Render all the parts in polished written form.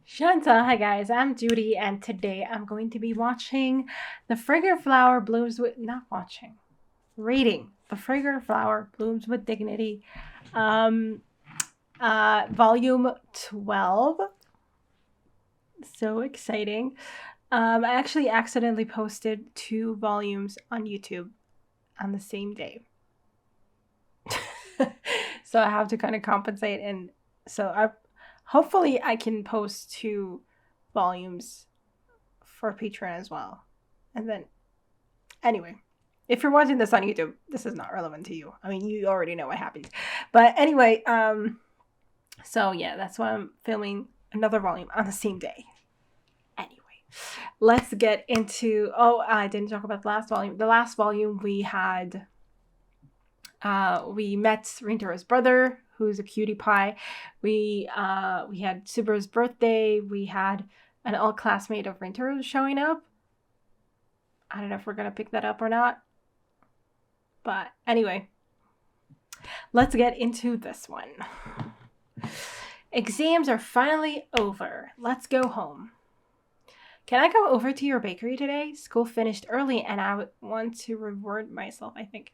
Shanta, hi guys, I'm Judy, and today I'm going to be watching The Fragrant Flower Blooms with, not watching, reading The Fragrant Flower Blooms with Dignity, um, volume 12. So exciting. I actually accidentally posted two volumes on YouTube on the same day. So I have to kind of compensate, and so I hopefully I can post two volumes for Patreon as well. And then, anyway, if you're watching this on YouTube, this is not relevant to you. I mean, you already know what happens. But anyway, so yeah, that's why I'm filming another volume on the same day. Anyway, let's get into. Oh, I didn't talk about the last volume. The last volume we had. We met Rintaro's brother, who's a cutie pie. We had Subaru's birthday. We had an old classmate of Rintaro's showing up. I don't know if we're going to pick that up or not. But anyway, let's get into this one. Exams are finally over. Let's go home. Can I come over to your bakery today? School finished early and I want to reward myself, I think.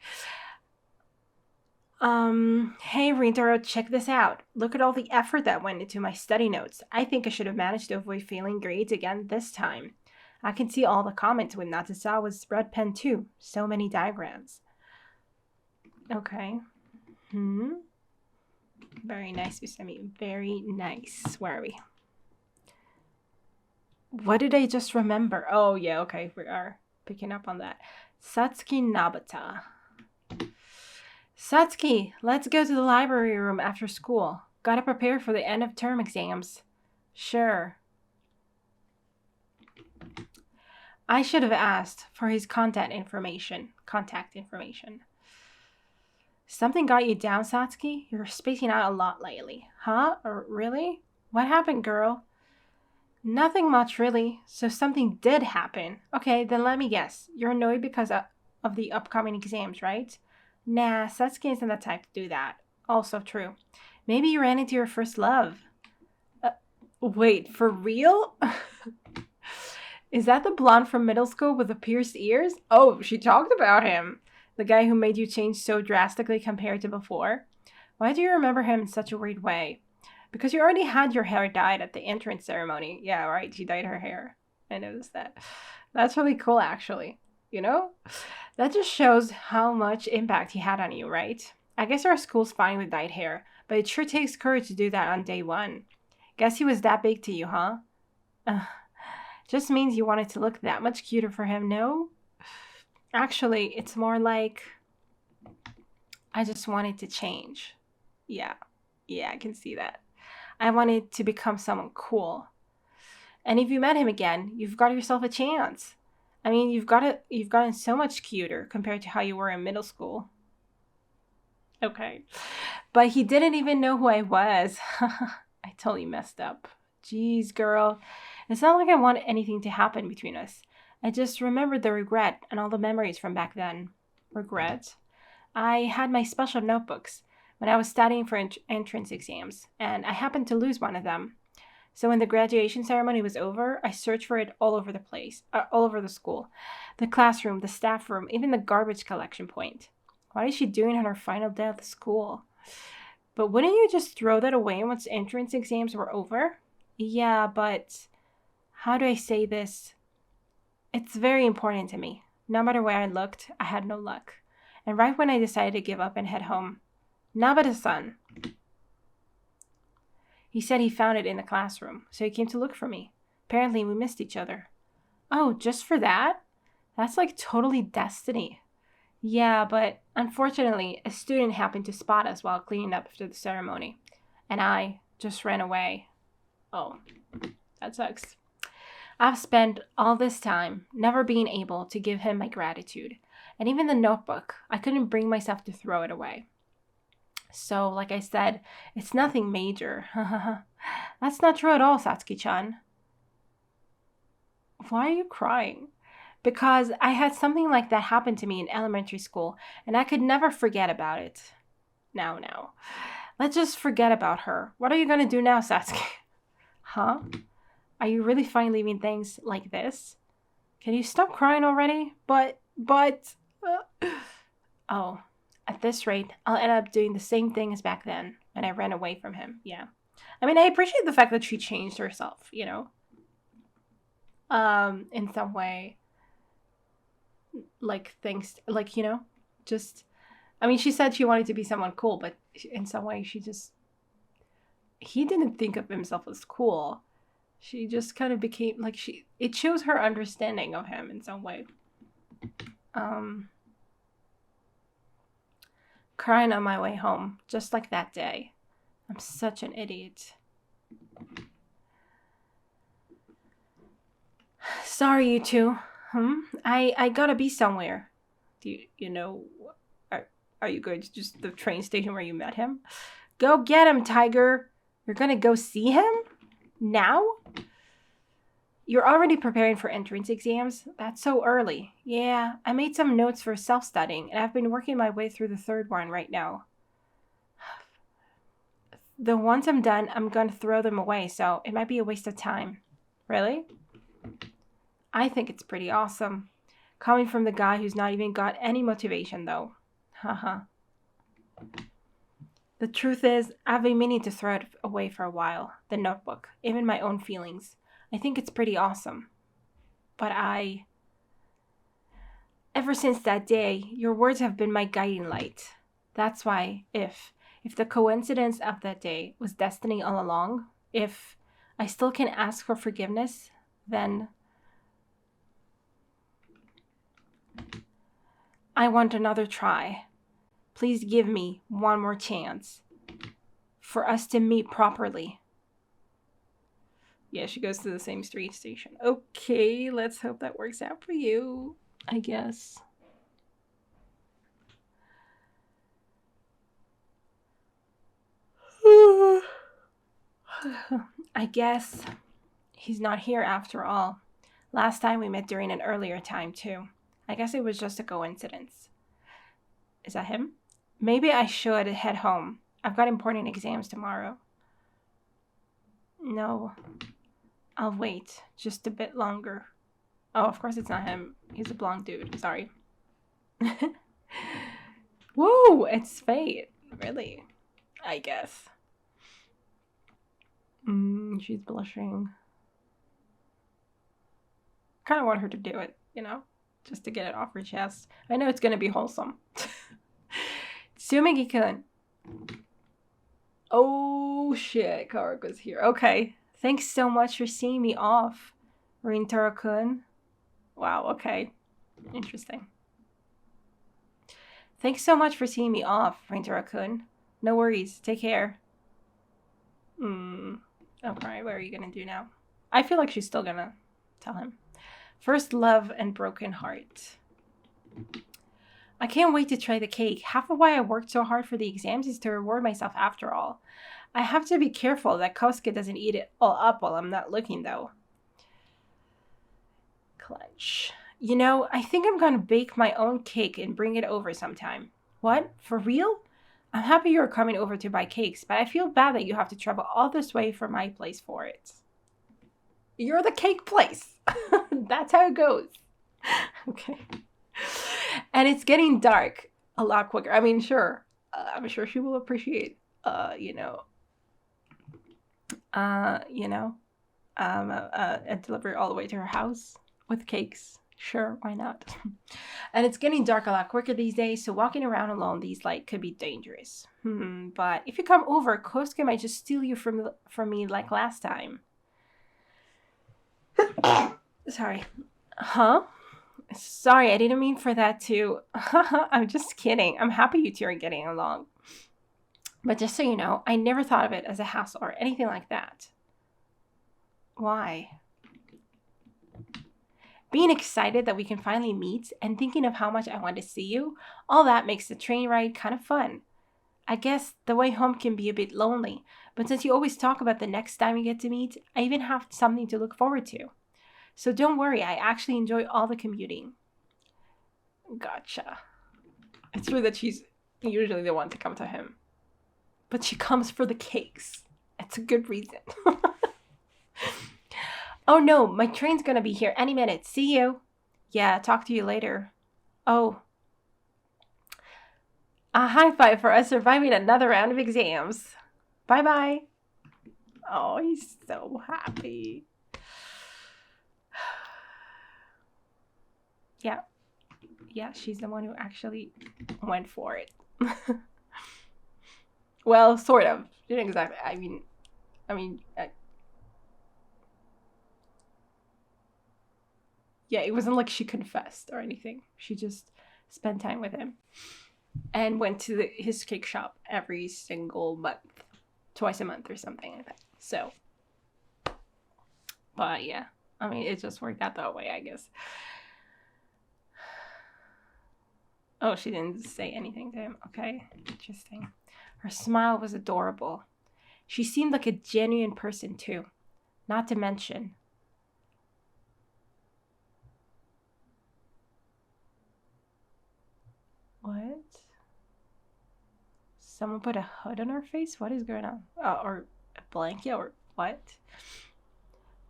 Hey Rintaro, check this out. Look at all the effort that went into my study notes. I think I should have managed to avoid failing grades again this time. I can see all the comments with Natsusawa's red pen too. So many diagrams. Okay. Very nice, Usami. Very nice. Where are we? What did I just remember? Oh, yeah, okay. We are picking up on that. Satsuki Nabata. Satsuki, let's go to the library room after school. Gotta prepare for the end of term exams. Sure. I should have asked for his contact information. Something got you down, Satsuki? You're spacing out a lot lately. Huh? Or really? What happened, girl? Nothing much, really. So something did happen. Okay, then let me guess. You're annoyed because of the upcoming exams, right? Nah, Satsuki isn't the type to do that. Also true. Maybe you ran into your first love. Wait, for real? Is that the blonde from middle school with the pierced ears? Oh, she talked about him. The guy who made you change so drastically compared to before? Why do you remember him in such a weird way? Because you already had your hair dyed at the entrance ceremony. Yeah, right, she dyed her hair. I noticed that. That's really cool, actually. You know? That just shows how much impact he had on you, right? I guess our school's fine with dyed hair, but it sure takes courage to do that on day one. Guess he was that big to you, huh? Just means you wanted to look that much cuter for him, no? Actually, it's more like I just wanted to change. Yeah, I can see that. I wanted to become someone cool. And if you met him again, you've got yourself a chance. I mean, you've gotten so much cuter compared to how you were in middle school. Okay. But he didn't even know who I was. I totally messed up. Jeez, girl. It's not like I want anything to happen between us. I just remembered the regret and all the memories from back then. Regret? I had my special notebooks when I was studying for entrance exams, and I happened to lose one of them. So when the graduation ceremony was over, I searched for it all over the place, all over the school. The classroom, the staff room, even the garbage collection point. What is she doing on her final day of the school? But wouldn't you just throw that away once entrance exams were over? Yeah, but how do I say this? It's very important to me. No matter where I looked, I had no luck. And right when I decided to give up and head home, Nabata-san. He said he found it in the classroom, so he came to look for me. Apparently, we missed each other. Oh, just for that? That's like totally destiny. Yeah, but unfortunately, a student happened to spot us while cleaning up after the ceremony, and I just ran away. Oh, that sucks. I've spent all this time never being able to give him my gratitude, and even the notebook, I couldn't bring myself to throw it away. So, like I said, it's nothing major. That's not true at all, Satsuki-chan. Why are you crying? Because I had something like that happen to me in elementary school, and I could never forget about it. Now. Let's just forget about her. What are you going to do now, Satsuki? Huh? Are you really fine leaving things like this? Can you stop crying already? Oh, at this rate, I'll end up doing the same thing as back then when I ran away from him. Yeah. I mean, I appreciate the fact that she changed herself, in some way. Like, things, like, just, I mean, she said she wanted to be someone cool, but in some way, he didn't think of himself as cool. She just kind of became, like, it shows her understanding of him in some way. Crying on my way home, just like that day. I'm such an idiot. Sorry, you two. I gotta be somewhere. Do you know? Are you going to just the train station where you met him? Go get him, Tiger. You're gonna go see him? Now? You're already preparing for entrance exams? That's so early. Yeah, I made some notes for self-studying, and I've been working my way through the third one right now. The once I'm done, I'm gonna throw them away, so it might be a waste of time. Really? I think it's pretty awesome. Coming from the guy who's not even got any motivation, though. Haha. The truth is, I've been meaning to throw it away for a while. The notebook. Even my own feelings. I think it's pretty awesome. But ever since that day, your words have been my guiding light. That's why, if the coincidence of that day was destiny all along, if I still can ask for forgiveness, then I want another try. Please give me one more chance for us to meet properly. Yeah, she goes to the same street station. Okay, let's hope that works out for you, I guess. I guess he's not here after all. Last time we met during an earlier time, too. I guess it was just a coincidence. Is that him? Maybe I should head home. I've got important exams tomorrow. No. I'll wait just a bit longer. Oh, of course it's not him. He's a blonde dude. Sorry. Whoa, it's fate. Really? I guess. She's blushing. Kind of want her to do it, just to get it off her chest. I know it's going to be wholesome. Tsumegi-kun. Oh, shit. Kaoruko's here. Okay. Thanks so much for seeing me off, Rintaro-kun. Wow, okay. Interesting. Thanks so much for seeing me off, Rintaro-kun. No worries. Take care. Okay, what are you going to do now? I feel like she's still going to tell him. First love and broken heart. I can't wait to try the cake. Half of why I worked so hard for the exams is to reward myself after all. I have to be careful that Kosuke doesn't eat it all up while I'm not looking, though. Clench. I think I'm going to bake my own cake and bring it over sometime. What? For real? I'm happy you're coming over to buy cakes, but I feel bad that you have to travel all this way from my place for it. You're the cake place. That's how it goes. Okay. And it's getting dark a lot quicker. I mean, sure. I'm sure she will appreciate, a delivery all the way to her house with cakes. Sure, why not? And it's getting dark a lot quicker these days, so walking around alone these light could be dangerous. But if you come over, Kosuke might just steal you from me like last time. Sorry. Huh? Sorry, I didn't mean for that to... I'm just kidding. I'm happy you two are getting along. But just so you know, I never thought of it as a hassle or anything like that. Why? Being excited that we can finally meet and thinking of how much I want to see you, all that makes the train ride kind of fun. I guess the way home can be a bit lonely, but since you always talk about the next time we get to meet, I even have something to look forward to. So don't worry, I actually enjoy all the commuting. Gotcha. It's true that she's usually the one to come to him. But she comes for the cakes. It's a good reason. Oh no, my train's gonna be here any minute. See you. Yeah, talk to you later. Oh, a high five for us surviving another round of exams. Bye bye. Oh, he's so happy. Yeah. Yeah, she's the one who actually went for it. Well, sort of. She didn't exactly. Yeah, it wasn't like she confessed or anything. She just spent time with him and went to his cake shop every single month, twice a month or something like that. So, but yeah, it just worked out that way, I guess. Oh, she didn't say anything to him. Okay, interesting. Her smile was adorable. She seemed like a genuine person, too. Not to mention... What? Someone put a hood on her face? What is going on? Or a blanket? Or what?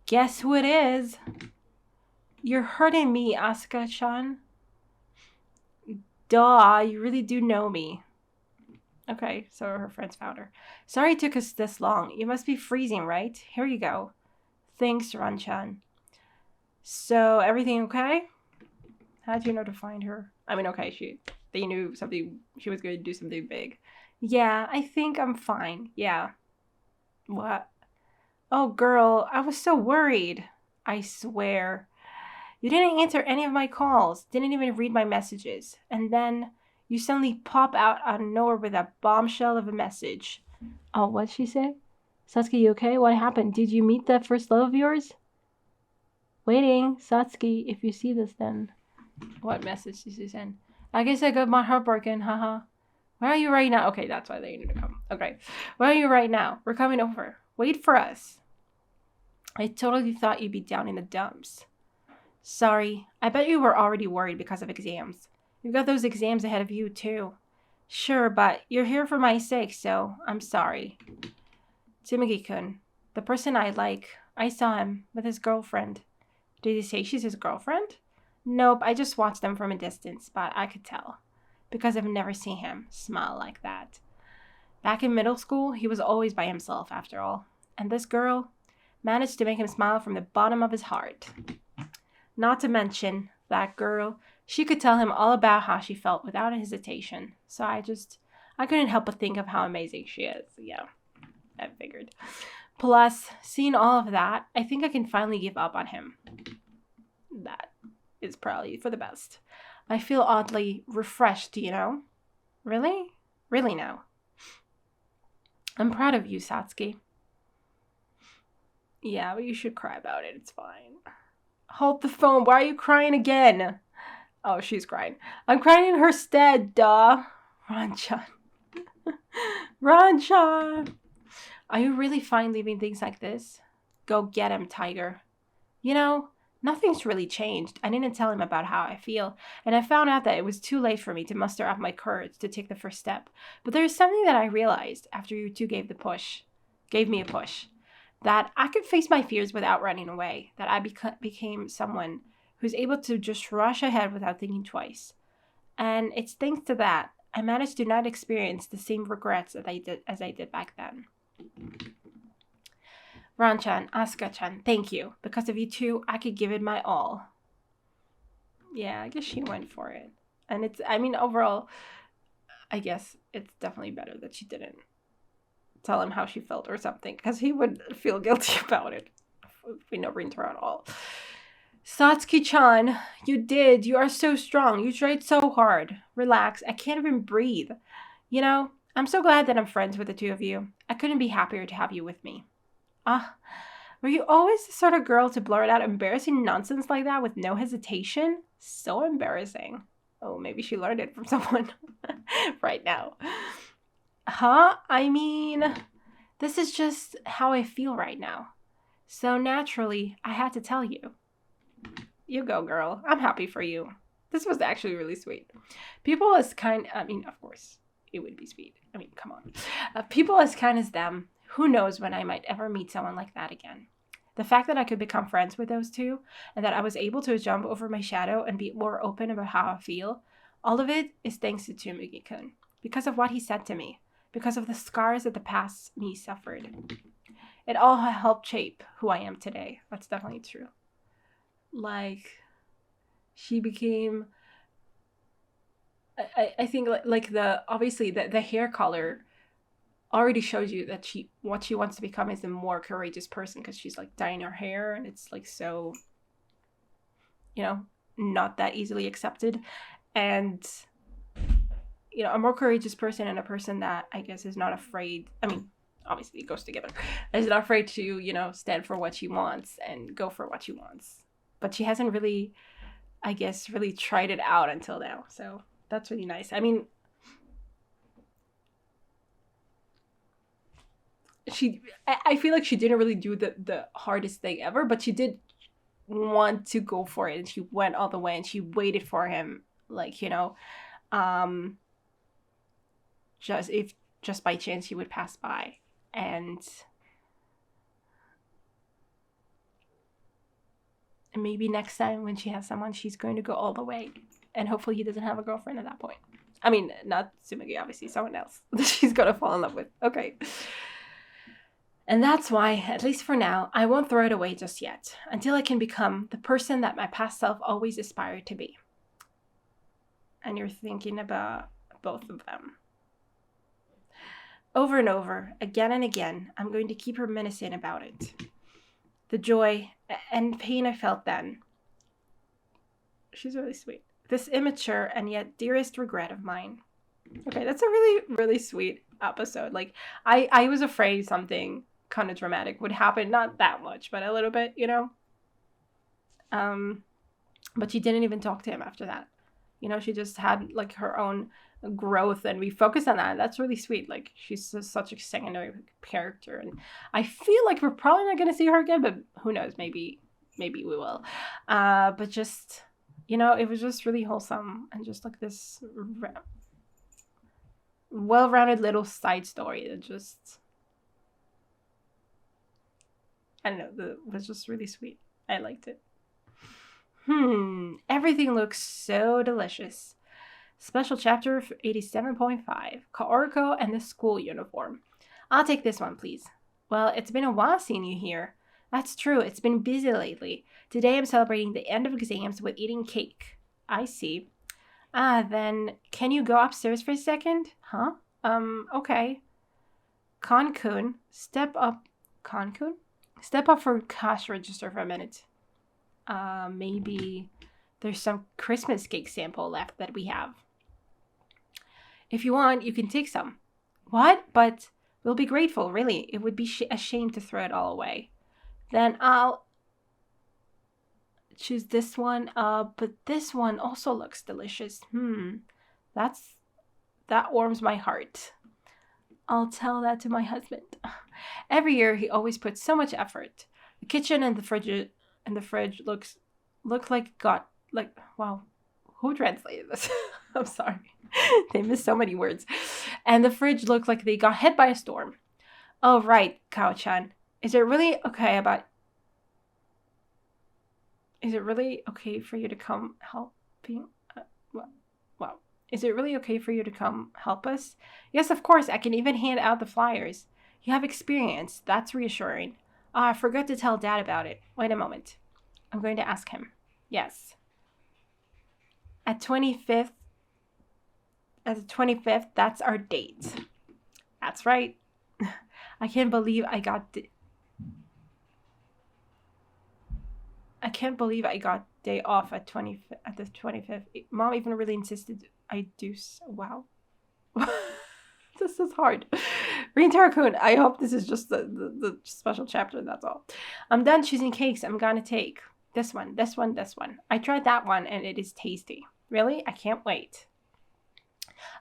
Guess who it is? You're hurting me, Asuka-chan. Duh, you really do know me. Okay, so her friends found her. Sorry it took us this long. You must be freezing, right? Here you go. Thanks, Ran-chan. So, everything okay? How'd you know to find her? Okay, they knew something. She was going to do something big. Yeah, I think I'm fine. Yeah. What? Oh, girl, I was so worried. I swear. You didn't answer any of my calls, didn't even read my messages. And then you suddenly pop out of nowhere with a bombshell of a message. Oh, what'd she say? Satsuki, you okay? What happened? Did you meet that first love of yours? Waiting. Satsuki, if you see this then. What message did she send? I guess I got my heart broken, haha. Where are you right now? Okay, that's why they need to come. Okay. Where are you right now? We're coming over. Wait for us. I totally thought you'd be down in the dumps. Sorry. I bet you were already worried because of exams. You've got those exams ahead of you, too. Sure, but you're here for my sake, so I'm sorry. Tsurugi-kun, the person I like, I saw him with his girlfriend. Did he say she's his girlfriend? Nope, I just watched them from a distance, but I could tell. Because I've never seen him smile like that. Back in middle school, he was always by himself, after all. And this girl managed to make him smile from the bottom of his heart. Not to mention, that girl, she could tell him all about how she felt without hesitation. So I couldn't help but think of how amazing she is. Yeah, I figured. Plus, seeing all of that, I think I can finally give up on him. That is probably for the best. I feel oddly refreshed, Really? Really now. I'm proud of you, Satsuki. Yeah, but you should cry about it. It's fine. Hold the phone. Why are you crying again? Oh, she's crying. I'm crying in her stead, duh. Ran-chan. Ran-chan. Are you really fine leaving things like this? Go get him, Tiger. Nothing's really changed. I didn't tell him about how I feel, and I found out that it was too late for me to muster up my courage to take the first step. But there's something that I realized after you two gave me a push, that I could face my fears without running away, that I became someone who's able to just rush ahead without thinking twice. And it's thanks to that I managed to not experience the same regrets as I did back then. Ran-chan, Asuka-chan, thank you. Because of you two, I could give it my all. Yeah, I guess she went for it. And overall, I guess it's definitely better that she didn't tell him how she felt or something, because he would feel guilty about it if we know Rintaro at all. Satsuki-chan, you did. You are so strong. You tried so hard. Relax. I can't even breathe. I'm so glad that I'm friends with the two of you. I couldn't be happier to have you with me. Were you always the sort of girl to blurt out embarrassing nonsense like that with no hesitation? So embarrassing. Oh, maybe she learned it from someone right now. Huh? This is just how I feel right now. So naturally, I had to tell you. You go, girl. I'm happy for you. This was actually really sweet. People as kind... of course, it would be sweet. Come on. People as kind as them... Who knows when I might ever meet someone like that again. The fact that I could become friends with those two and that I was able to jump over my shadow and be more open about how I feel, all of it is thanks to Tsumugi-kun. Because of what he said to me. Because of the scars that the past me suffered. It all helped shape who I am today. That's definitely true. Like, she became... I think like the obviously the hair color already shows you that what she wants to become is a more courageous person, because she's like dyeing her hair and it's like so, you know, not that easily accepted. And, you know, a more courageous person and a person that I guess is not afraid. I mean, obviously it goes together. Is not afraid to, you know, stand for what she wants and go for what she wants. But she hasn't really, I guess, really tried it out until now. So that's really nice. I mean, I feel like she didn't really do the hardest thing ever, but she did want to go for it, and she went all the way, and she waited for him, like, you know, just by chance he would pass by. And maybe next time when she has someone, she's going to go all the way, and hopefully he doesn't have a girlfriend at that point. I mean, not Tsumugi, obviously, someone else that she's gonna fall in love with. Okay. And that's why, at least for now, I won't throw it away just yet, until I can become the person that my past self always aspired to be. And you're thinking about both of them. Over and over, again and again, I'm going to keep reminiscing about it. The joy and pain I felt then. She's really sweet. This immature and yet dearest regret of mine. Okay, that's a really, really sweet episode. Like, I was afraid something kind of dramatic would happen. Not that much, but a little bit, you know? But she didn't even talk to him after that. You know, she just had, like, her own growth, and we focused on that. That's really sweet. Like, she's such a secondary character, and I feel like we're probably not going to see her again, but who knows? Maybe we will. But just, you know, it was just really wholesome, and just, like, this well-rounded little side story that just... I don't know, was just really sweet. I liked it. Everything looks so delicious. Special chapter 87.5. Kaoruko and the school uniform. I'll take this one, please. Well, it's been a while seeing you here. That's true, it's been busy lately. Today I'm celebrating the end of exams with eating cake. I see. Then can you go upstairs for a second? Huh? Okay. Kankun, step up. Kankun? Step up for cash register for a minute. Maybe there's some Christmas cake sample left that we have. If you want, you can take some. What? But we'll be grateful, really. It would be a shame to throw it all away. Then I'll choose this one. But this one also looks delicious. That warms my heart. I'll tell that to my husband. Every year he always puts so much effort. The kitchen and the fridge look like wow. Who translated this? I'm sorry. They missed so many words. And the fridge looked like they got hit by a storm. Oh right, Kao-chan. Is it really okay for you to come helping? Wow. Is it really okay for you to come help us? Yes, of course. I can even hand out the flyers. You have experience. That's reassuring. I forgot to tell Dad about it. Wait a moment. I'm going to ask him. Yes. At the 25th, that's our date. That's right. I can't believe I got day off at the 25th. Mom even really insisted I do so. Wow. This is hard. Rintaro-kun, I hope this is just the special chapter, that's all. I'm done choosing cakes. I'm gonna take this one. I tried that one and it is tasty. Really? I can't wait.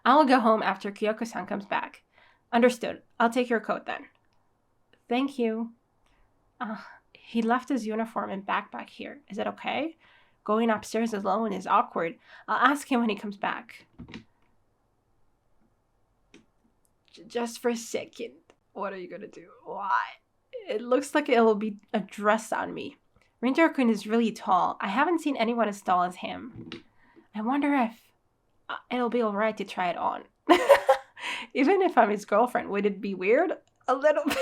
I will go home after Kyoko-san comes back. Understood. I'll take your coat then. Thank you. He left his uniform and backpack here. Is it okay? Going upstairs alone is awkward. I'll ask him when he comes back. Just for a second. What are you gonna do? Why? It looks like it'll be a dress on me. Rintaro-kun is really tall. I haven't seen anyone as tall as him. I wonder if it'll be alright to try it on. Even if I'm his girlfriend, would it be weird? A little bit.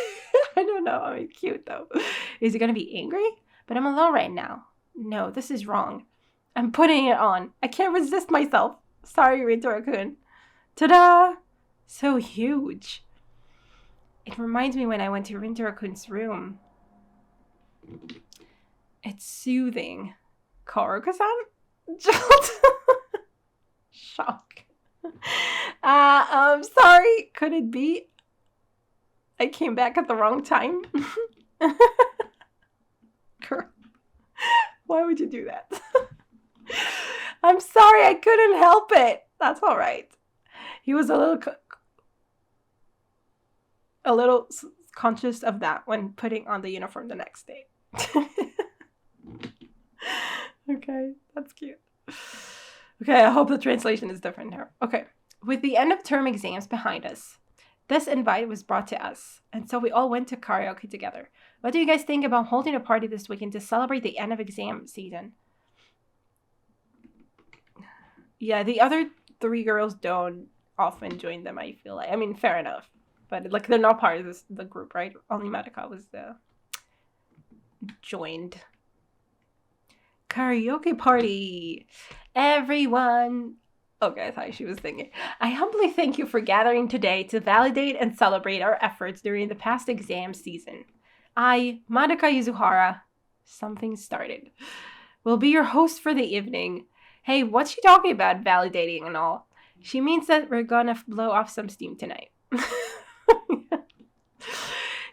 I don't know. I mean, cute though. Is he gonna be angry? But I'm alone right now. No, this is wrong. I'm putting it on. I can't resist myself. Sorry, Rintaro-kun. Ta-da! So huge. It reminds me when I went to Rintaro-kun's room. It's soothing. Kaoruko-san? Jolt. Shock. Sorry. Could it be I came back at the wrong time? Girl, why would you do that? I'm sorry, I couldn't help it. That's all right. He was a little conscious of that when putting on the uniform the next day. Okay, that's cute. Okay, I hope the translation is different here. Okay, with the end of term exams behind us, this invite was brought to us, and so we all went to karaoke together. What do you guys think about holding a party this weekend to celebrate the end of exam season? Yeah, the other 3 girls don't often join them, I feel like. I mean, fair enough. But, like, they're not part of the group, right? Only Madoka was joined. Karaoke party. Everyone. Okay, I thought she was singing. I humbly thank you for gathering today to validate and celebrate our efforts during the past exam season. I, Madoka Yuzuhara, something started, will be your host for the evening. Hey, what's she talking about, validating and all? She means that we're gonna blow off some steam tonight.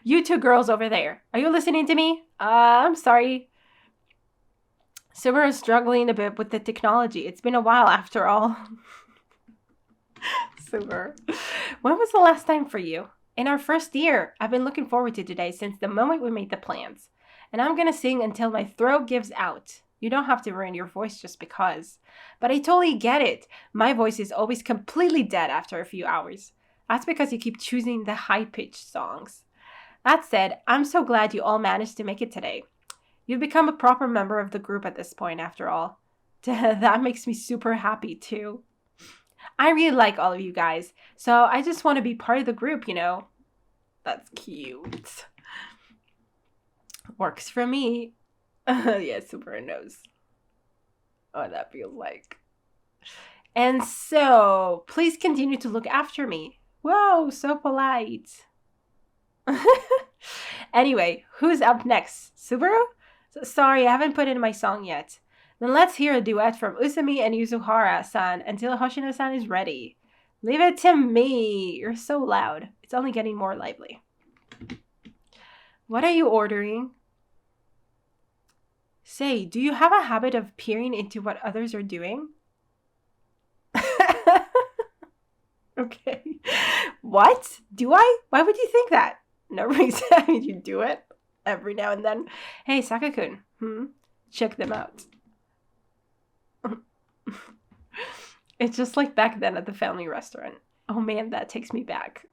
You 2 girls over there, are you listening to me? I'm sorry. So we're struggling a bit with the technology. It's been a while after all. Super. When was the last time for you? In our first year. I've been looking forward to today since the moment we made the plans. And I'm gonna sing until my throat gives out. You don't have to ruin your voice just because. But I totally get it. My voice is always completely dead after a few hours. That's because you keep choosing the high-pitched songs. That said, I'm so glad you all managed to make it today. You've become a proper member of the group at this point, after all. That makes me super happy, too. I really like all of you guys, so I just want to be part of the group, you know. That's cute. Works for me. Yeah, super knows what that feels like. And so, please continue to look after me. Whoa, so polite. Anyway, who's up next? Subaru? Sorry, I haven't put in my song yet. Then let's hear a duet from Usami and Yuzuhara-san until Hoshino-san is ready. Leave it to me. You're so loud. It's only getting more lively. What are you ordering? Say, do you have a habit of peering into what others are doing? Okay. What? Do I? Why would you think that? No reason. I mean, you do it every now and then. Hey, Saka-kun. Check them out. It's just like back then at the family restaurant. Oh man, that takes me back.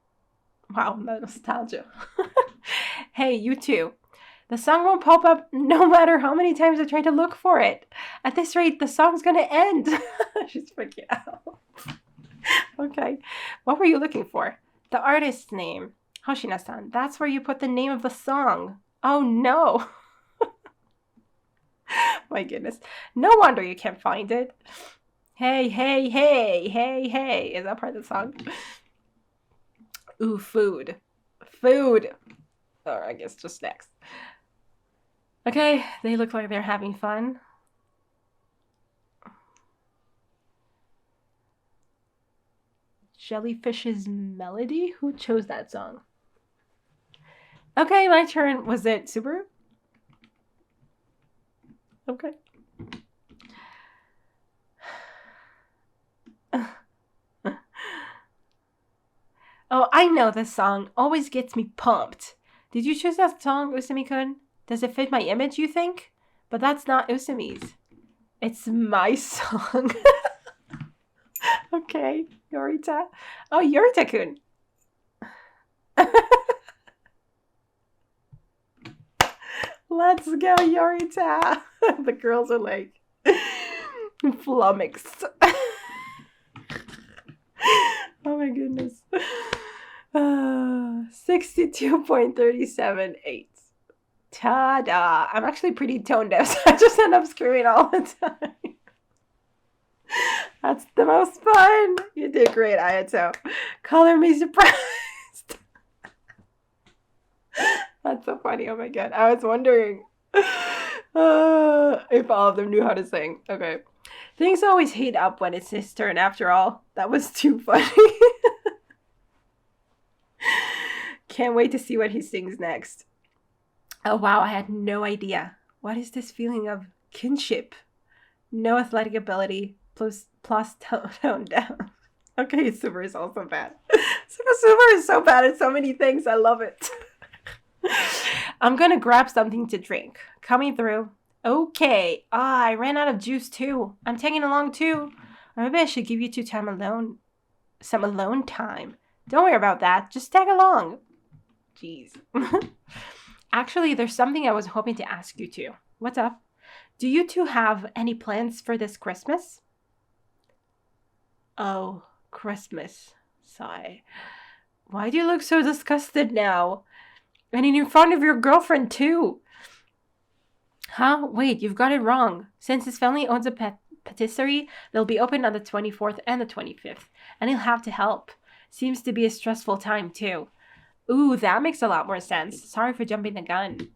Wow, that nostalgia. Hey, you too. The song won't pop up no matter how many times I try to look for it. At this rate, the song's gonna end. She's freaking out. Okay. What were you looking for? The artist's name. Hoshina-san, that's where you put the name of the song. Oh no. My goodness. No wonder you can't find it. Hey, hey, hey, hey, hey. Is that part of the song? Ooh, food. Food. Or I guess just next. Okay, they look like they're having fun. Jellyfish's Melody? Who chose that song? Okay, my turn. Was it Subaru? Okay. Oh, I know this song. Always gets me pumped. Did you choose that song, Usami-kun? Does it fit my image, you think? But that's not Usami's. It's my song. Okay, Yorita. Oh, Yorita-kun. Let's go, Yorita. The girls are like flummoxed. Oh my goodness. 62.378. Ta-da. I'm actually pretty tone deaf, so I just end up screaming all the time. That's the most fun. You did great, Ayato. Color me surprised. That's so funny. Oh my god. I was wondering if all of them knew how to sing. Okay. Things always heat up when it's his turn after all. That was too funny. Can't wait to see what he sings next. Oh wow, I had no idea. What is this feeling of kinship? No athletic ability plus tone down. Okay, Super is also bad. Super is so bad at so many things. I love it. I'm gonna grab something to drink. Coming through. Okay. I ran out of juice too. I'm taking along too. Or maybe I should give you some alone time. Don't worry about that. Just tag along. Jeez. Actually, there's something I was hoping to ask you too. What's up? Do you two have any plans for this Christmas? Oh, Christmas. Sigh. Why do you look so disgusted now? And in front of your girlfriend too. Huh? Wait, you've got it wrong. Since his family owns a patisserie, they'll be open on the 24th and the 25th. And he'll have to help. Seems to be a stressful time too. Ooh, that makes a lot more sense. Sorry for jumping the gun.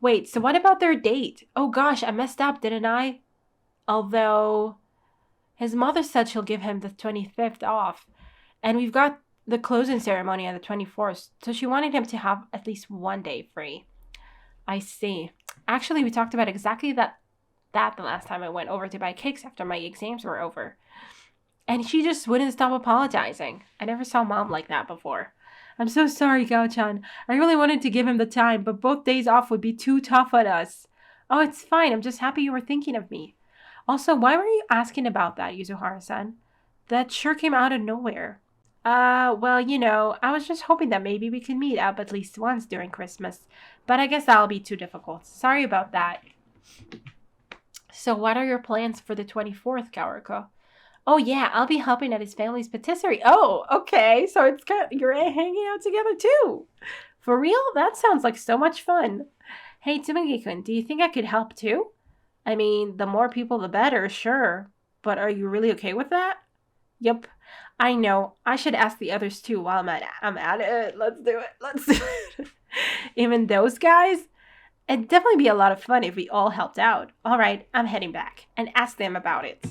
Wait, so what about their date? Oh gosh, I messed up, didn't I? Although his mother said she'll give him the 25th off. And we've got the closing ceremony on the 24th. So she wanted him to have at least one day free. I see. Actually, we talked about exactly that the last time I went over to buy cakes after my exams were over. And she just wouldn't stop apologizing. I never saw Mom like that before. I'm so sorry, Gao-chan. I really wanted to give him the time, but both days off would be too tough on us. Oh, it's fine. I'm just happy you were thinking of me. Also, why were you asking about that, Yuzuhara-san? That sure came out of nowhere. Well, you know, I was just hoping that maybe we could meet up at least once during Christmas. But I guess that'll be too difficult. Sorry about that. So what are your plans for the 24th, Kaoruko? Oh yeah, I'll be helping at his family's patisserie. Oh, okay. So you're hanging out together too. For real? That sounds like so much fun. Hey, Tsurugi-kun, do you think I could help too? I mean, the more people the better, sure. But are you really okay with that? Yep. I know. I should ask the others too while I'm at it. Let's do it. Even those guys? It'd definitely be a lot of fun if we all helped out. All right, I'm heading back and ask them about it.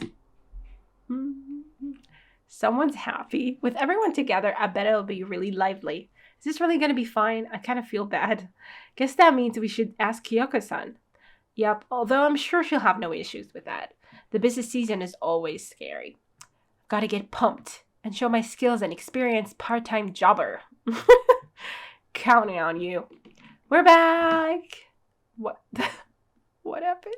Someone's happy. With everyone together, I bet it'll be really lively. Is this really going to be fine? I kind of feel bad. Guess that means we should ask Kyoko-san. Yep, although I'm sure she'll have no issues with that. The busy season is always scary. Gotta get pumped and show my skills and experience part-time jobber. Counting on you. We're back. What happened?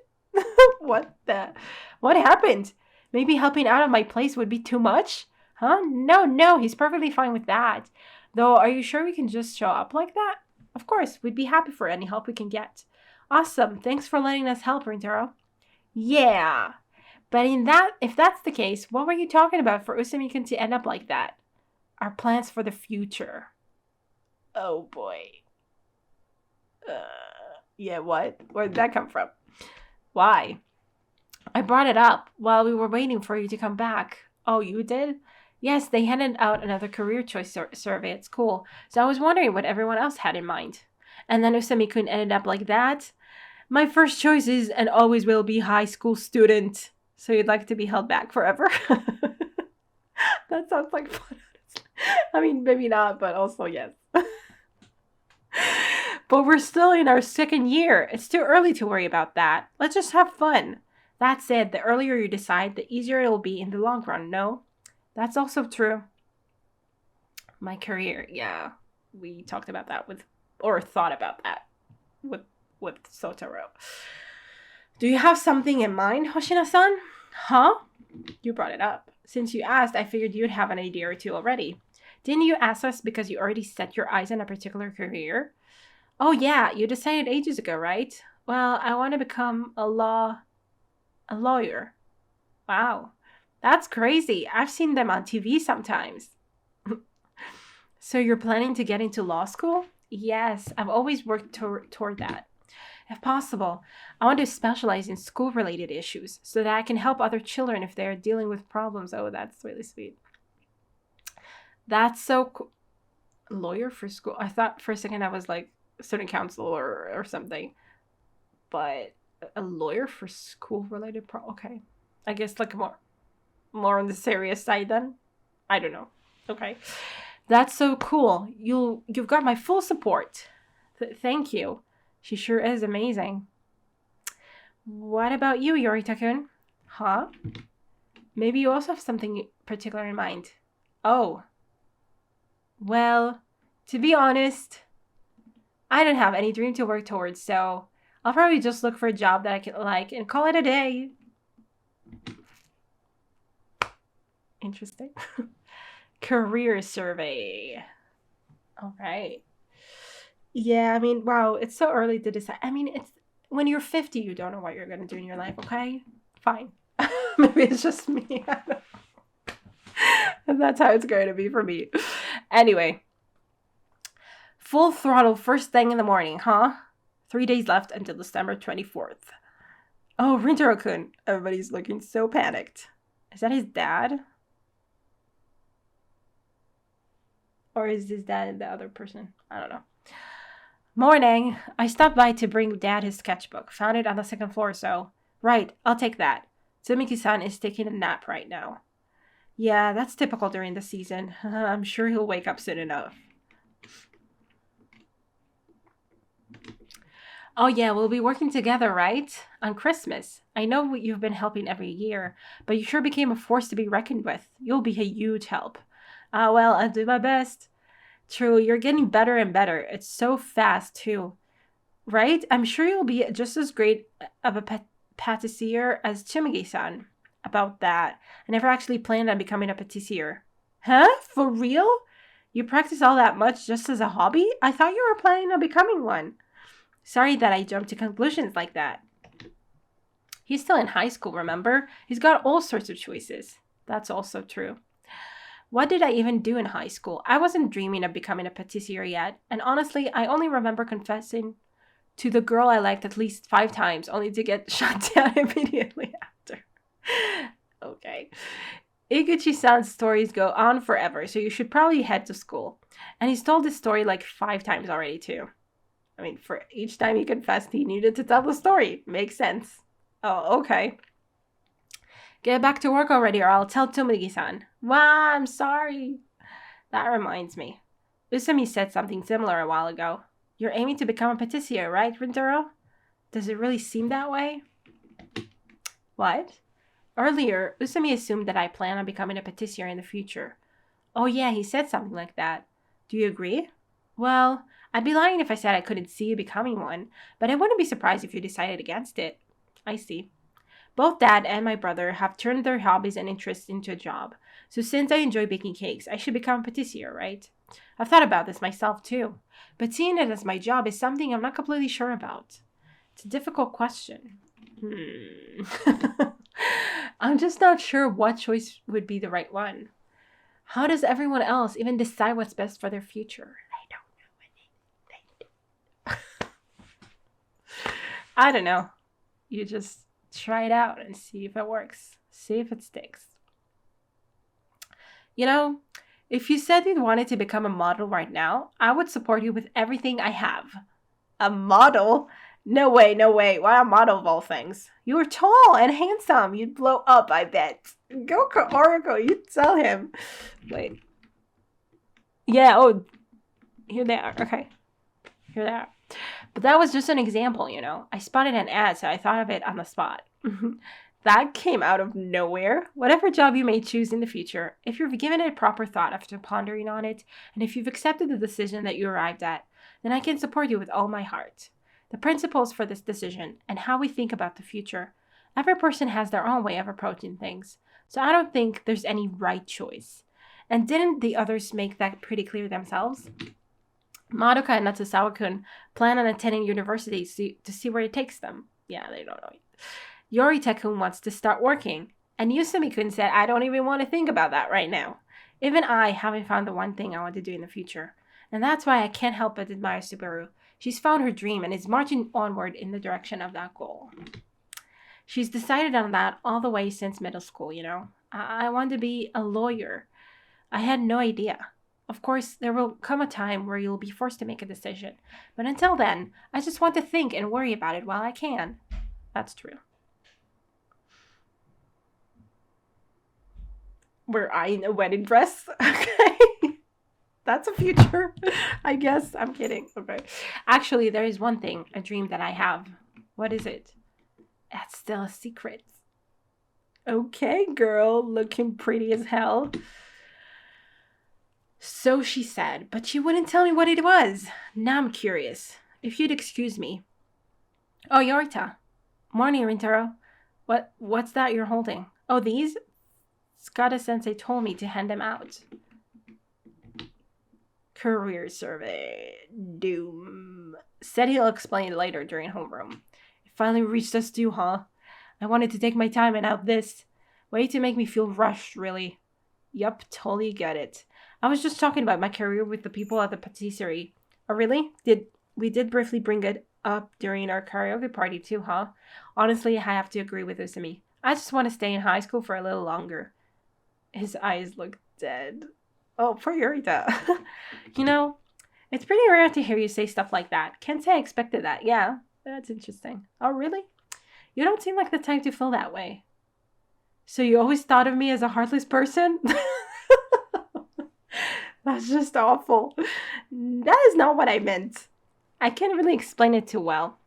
What happened? Maybe helping out at my place would be too much? Huh? No, he's perfectly fine with that. Though, are you sure we can just show up like that? Of course, we'd be happy for any help we can get. Awesome, thanks for letting us help, Rintaro. Yeah. But if that's the case, what were you talking about for Usami-kun to end up like that? Our plans for the future. Oh boy. Yeah, what? Where did that come from? Why? I brought it up while we were waiting for you to come back. Oh, you did? Yes, they handed out another career choice survey at school, so I was wondering what everyone else had in mind. And then Usami-kun ended up like that. My first choice is and always will be high school student. So you'd like to be held back forever? That sounds like fun. I mean, maybe not, but also yes. But we're still in our second year. It's too early to worry about that. Let's just have fun. That said, the earlier you decide, the easier it will be in the long run, no? That's also true. My career, yeah. We talked about that thought about that with Sotaro. Do you have something in mind, Hoshina-san? Huh? You brought it up. Since you asked, I figured you'd have an idea or two already. Didn't you ask us because you already set your eyes on a particular career? Oh yeah, you decided ages ago, right? Well, I want to become a lawyer. Wow. That's crazy. I've seen them on TV sometimes. So you're planning to get into law school? Yes, I've always worked toward that. If possible, I want to specialize in school related issues so that I can help other children if they're dealing with problems. Oh, that's really sweet. That's so cool. Lawyer for school. I thought for a second I was like student council or something, but a lawyer for school related okay. I guess like more on the serious side then. I don't know. Okay. That's so cool. You've got my full support. Thank you. She sure is amazing. What about you, Yorita-kun? Huh? Maybe you also have something particular in mind. Oh, well, to be honest, I don't have any dream to work towards, so I'll probably just look for a job that I can like and call it a day. Interesting. Career survey. All right. Yeah, I mean, wow, it's so early to decide. I mean, it's when you're 50, you don't know what you're going to do in your life, okay? Fine. Maybe it's just me. And that's how it's going to be for me. Anyway, full throttle first thing in the morning, huh? 3 days left until December 24th. Oh, Rintaro-kun. Everybody's looking so panicked. Is that his dad? Or is his dad the other person? I don't know. Morning. I stopped by to bring Dad his sketchbook. Found it on the second floor, so... Right, I'll take that. Tsumiki-san is taking a nap right now. Yeah, that's typical during the season. I'm sure he'll wake up soon enough. Oh yeah, we'll be working together, right? On Christmas. I know you've been helping every year, but you sure became a force to be reckoned with. You'll be a huge help. Well, I'll do my best. True, you're getting better and better. It's so fast, too. Right? I'm sure you'll be just as great of a patissier as Chimigi-san. About that. I never actually planned on becoming a patissier. Huh? For real? You practice all that much just as a hobby? I thought you were planning on becoming one. Sorry that I jumped to conclusions like that. He's still in high school, remember? He's got all sorts of choices. That's also true. What did I even do in high school? I wasn't dreaming of becoming a patissier yet, and honestly, I only remember confessing to the girl I liked at least 5 times, only to get shot down immediately after. Okay. Iguchi-san's stories go on forever, so you should probably head to school. And he's told this story like 5 times already, too. I mean, for each time he confessed, he needed to tell the story. Makes sense. Oh, okay. Get back to work already, or I'll tell Tsumigi-san. Wow, I'm sorry. That reminds me. Usumi said something similar a while ago. You're aiming to become a patissier, right, Rintaro? Does it really seem that way? What? Earlier, Usumi assumed that I plan on becoming a patissier in the future. Oh yeah, he said something like that. Do you agree? Well, I'd be lying if I said I couldn't see you becoming one, but I wouldn't be surprised if you decided against it. I see. Both Dad and my brother have turned their hobbies and interests into a job, so since I enjoy baking cakes, I should become a patissier, right? I've thought about this myself too, but seeing it as my job is something I'm not completely sure about. It's a difficult question. I'm just not sure what choice would be the right one. How does everyone else even decide what's best for their future? I don't know. I don't know. You just try it out and see if it works. See if it sticks. You know, if you said you wanted to become a model right now, I would support you with everything I have. A model? No way, no way. Why a model of all things? You were tall and handsome. You'd blow up, I bet. Go Kaoruko, you'd tell him. Wait. Yeah, oh, here they are. Okay. Here they are. But that was just an example, you know. I spotted an ad, so I thought of it on the spot. That came out of nowhere. Whatever job you may choose in the future, if you've given it proper thought after pondering on it, and if you've accepted the decision that you arrived at, then I can support you with all my heart. The principles for this decision and how we think about the future, every person has their own way of approaching things, so I don't think there's any right choice. And didn't the others make that pretty clear themselves? Madoka and Natsusawa-kun plan on attending university to see where it takes them. Yeah, they don't know. Yorita-kun wants to start working. And Yusumi-kun said, I don't even want to think about that right now. Even I haven't found the one thing I want to do in the future. And that's why I can't help but admire Subaru. She's found her dream and is marching onward in the direction of that goal. She's decided on that all the way since middle school, you know. I want to be a lawyer. I had no idea. Of course, there will come a time where you'll be forced to make a decision. But until then, I just want to think and worry about it while I can. That's true. Were I in a wedding dress? Okay. That's a future, I guess. I'm kidding. Okay. Actually, there is one thing, a dream that I have. What is it? That's still a secret. Okay, girl. Looking pretty as hell. So she said, but she wouldn't tell me what it was. Now I'm curious. If you'd excuse me. Oh, Yorita. Morning, Rintaro. What's that you're holding? Oh, these? Skada-sensei told me to hand them out. Career survey. Doom. Said he'll explain later during homeroom. It finally reached us too, huh? I wanted to take my time and out this. Way to make me feel rushed, really. Yup, totally get it. I was just talking about my career with the people at the patisserie. Oh, really? We did briefly bring it up during our karaoke party too, huh? Honestly, I have to agree with Usumi. I just want to stay in high school for a little longer. His eyes look dead. Oh, poor Yorita. You know, it's pretty rare to hear you say stuff like that. Can't say I expected that. Yeah, that's interesting. Oh, really? You don't seem like the type to feel that way. So you always thought of me as a heartless person? That's just awful. That is not what I meant. I can't really explain it too well.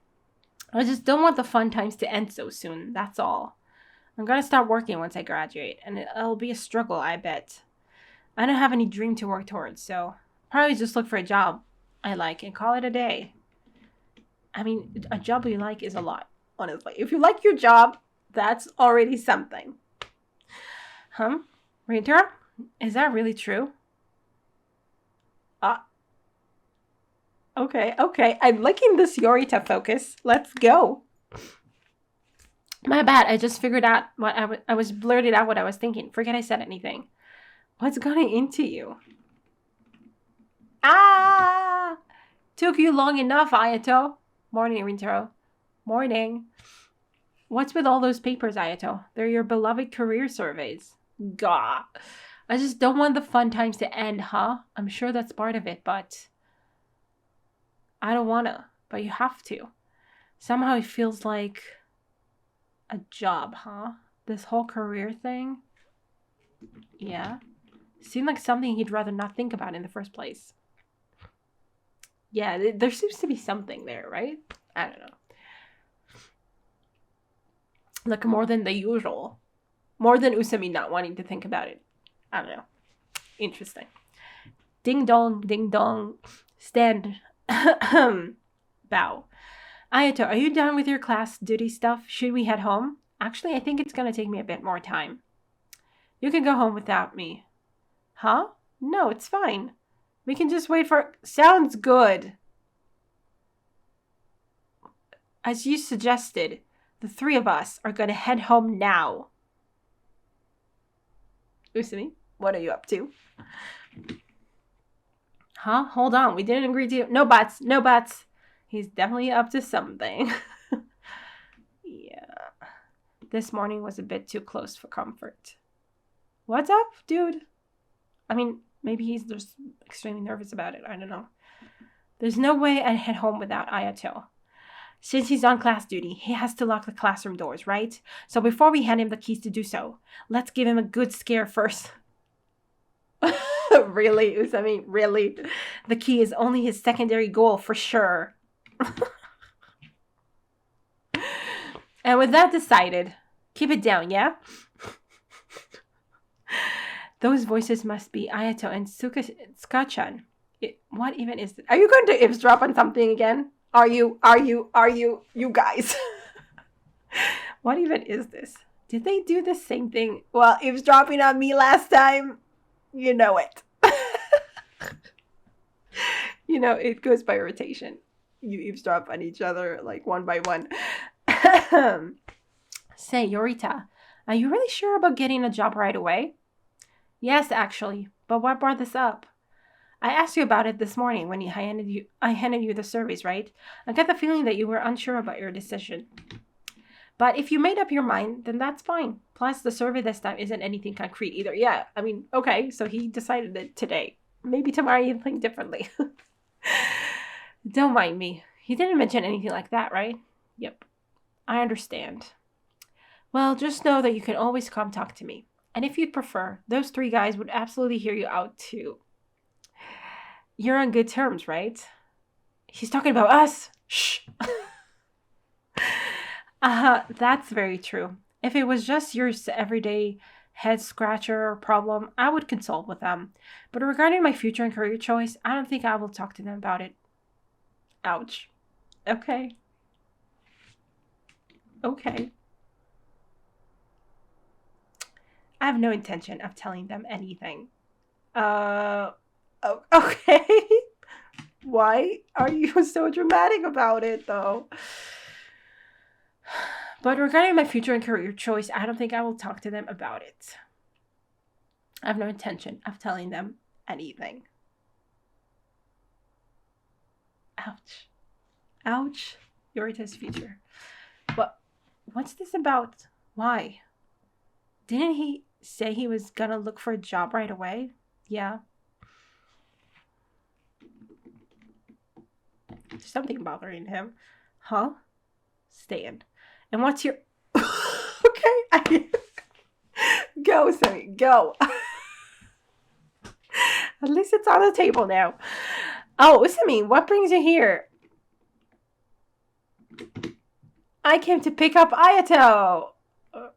I just don't want the fun times to end so soon. That's all. I'm gonna start working once I graduate, and it'll be a struggle, I bet. I don't have any dream to work towards, so probably just look for a job I like and call it a day. I mean, a job you like is a lot, honestly. If you like your job, that's already something. Rintaro? Is that really true? Okay. I'm liking this Yorita focus. Let's go. My bad. I just figured out what I was blurted out what I was thinking. Forget I said anything. What's going into you? Took you long enough, Ayato. Morning, Rintaro. Morning. What's with all those papers, Ayato? They're your beloved career surveys. Gah. I just don't want the fun times to end, huh? I'm sure that's part of it, but I don't wanna. But you have to. Somehow it feels like a job, huh? This whole career thing? Yeah. Seemed like something he'd rather not think about in the first place. Yeah, there seems to be something there, right? I don't know. Like more than the usual. More than Usami not wanting to think about it. I don't know. Interesting. Ding dong. Stand. Bow. Ayato, are you done with your class duty stuff? Should we head home? Actually, I think it's going to take me a bit more time. You can go home without me. Huh? No, it's fine. We can just wait for... Sounds good. As you suggested, the three of us are going to head home now. Usumi, what are you up to? Huh? Hold on. We didn't agree to... No buts. He's definitely up to something. Yeah. This morning was a bit too close for comfort. What's up, dude? I mean, maybe he's just extremely nervous about it. I don't know. There's no way I'd head home without Ayato. Since he's on class duty, he has to lock the classroom doors, right? So before we hand him the keys to do so, let's give him a good scare first. Really, Usami? Really? The key is only his secondary goal, for sure. And with that decided, keep it down, yeah? Those voices must be Ayato and Suka-chan. What even is this? Are you going to eavesdrop on something again? Are you, you guys? What even is this? Did they do the same thing while eavesdropping on me last time? You know it. It goes by rotation. You eavesdrop on each other like one by one. Say, Yorita, are you really sure about getting a job right away? Yes, actually. But what brought this up? I asked you about it this morning when I handed you the surveys, right? I got the feeling that you were unsure about your decision. But if you made up your mind, then that's fine. Plus, the survey this time isn't anything concrete either. Yeah, I mean, okay, so he decided it today. Maybe tomorrow you think differently. Don't mind me. He didn't mention anything like that, right? Yep, I understand. Well, just know that you can always come talk to me. And if you'd prefer, those three guys would absolutely hear you out too. You're on good terms, right? He's talking about us. Shh. That's very true. If it was just your everyday head scratcher or problem, I would consult with them. But regarding my future and career choice, I don't think I will talk to them about it. Ouch. Okay. Okay. I have no intention of telling them anything. Uh, okay. Why are you so dramatic about it, though? But regarding my future and career choice, I don't think I will talk to them about it. I have no intention of telling them anything. Ouch. Ouch. Yorita's future. But what's this about? Why? Didn't he say he was gonna look for a job right away? Yeah. There's something bothering him. Huh? Stand. And what's your... okay. Go, Sammy. Go. At least it's on the table now. Oh, Usami, what brings you here? I came to pick up Ayato.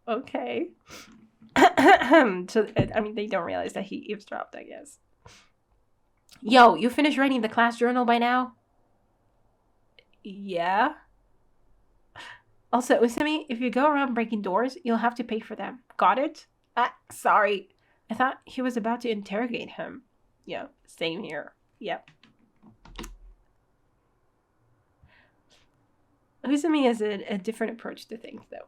Okay. So, I mean, they don't realize that he eavesdropped, I guess. Yo, you finished writing the class journal by now? Yeah. Also, Usami, if you go around breaking doors, you'll have to pay for them. Got it? Sorry. I thought he was about to interrogate him. Yeah, same here. Yep. Usami has a different approach to things, though.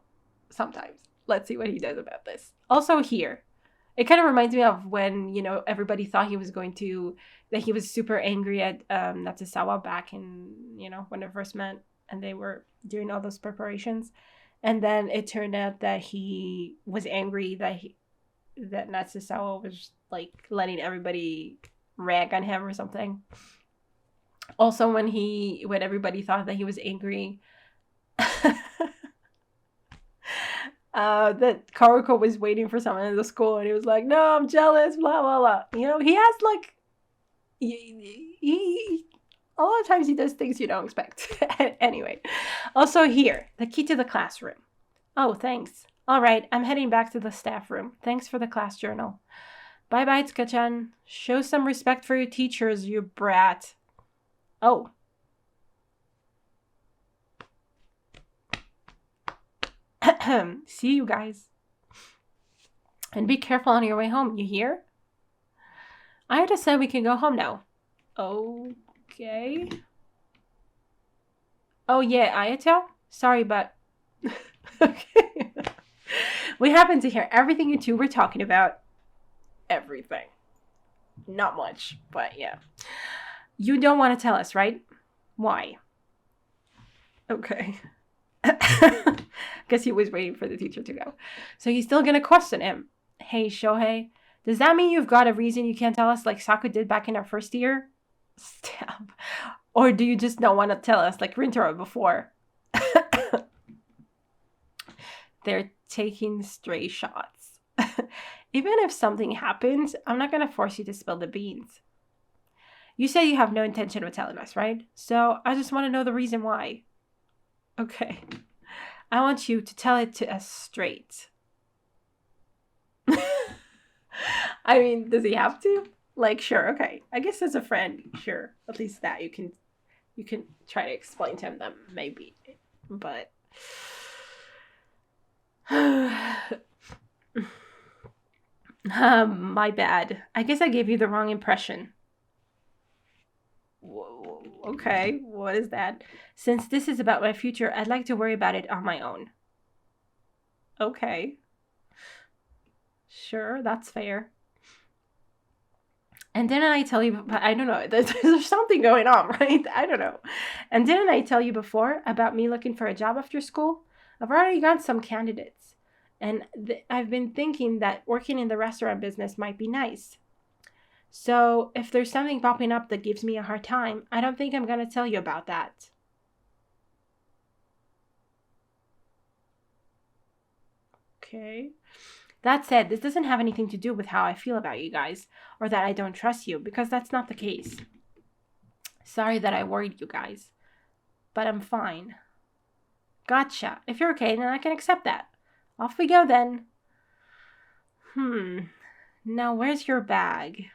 Sometimes. Let's see what he does about this. Also here, it kind of reminds me of when, everybody thought that he was super angry at Natsusawa back in, when they first met and they were doing all those preparations. And then it turned out that he was angry that Natsusawa was like letting everybody rag on him or something. Also, when everybody thought that he was angry, that Kaoruko was waiting for someone in the school, and he was like, "No, I'm jealous." Blah blah blah. He has like, he a lot of times he does things you don't expect. Anyway, also here, the key to the classroom. Oh, thanks. All right, I'm heading back to the staff room. Thanks for the class journal. Bye bye, Tsuka-chan. Show some respect for your teachers, you brat. Oh. See you guys. And be careful on your way home, you hear? Ayata said we can go home now. Okay. Oh yeah, Ayato? Sorry, but... okay. We happen to hear everything you two were talking about. Everything. Not much, but yeah. You don't want to tell us, right? Why? Okay. Guess he was waiting for the teacher to go. So he's still gonna question him. Hey, Shohei, does that mean you've got a reason you can't tell us like Saku did back in our first year? Stab. Or do you just not want to tell us like Rintaro before? They're taking stray shots. Even if something happens, I'm not gonna force you to spill the beans. You say you have no intention of telling us, right? So I just want to know the reason why. Okay. I want you to tell it to us straight. I mean, does he have to? Like, sure, okay. I guess as a friend, sure. At least that you can try to explain to him that maybe. But my bad. I guess I gave you the wrong impression. Okay, what is that? Since this is about my future, I'd like to worry about it on my own. Okay, sure, that's fair. And didn't I tell you, I don't know, there's something going on, right? I don't know. And didn't I tell you before about me looking for a job after school? I've already got some candidates. And I've been thinking that working in the restaurant business might be nice. So if there's something popping up that gives me a hard time, I don't think I'm going to tell you about that. Okay. That said, this doesn't have anything to do with how I feel about you guys, or that I don't trust you, because that's not the case. Sorry that I worried you guys, but I'm fine. Gotcha. If you're okay, then I can accept that. Off we go then. Now where's your bag?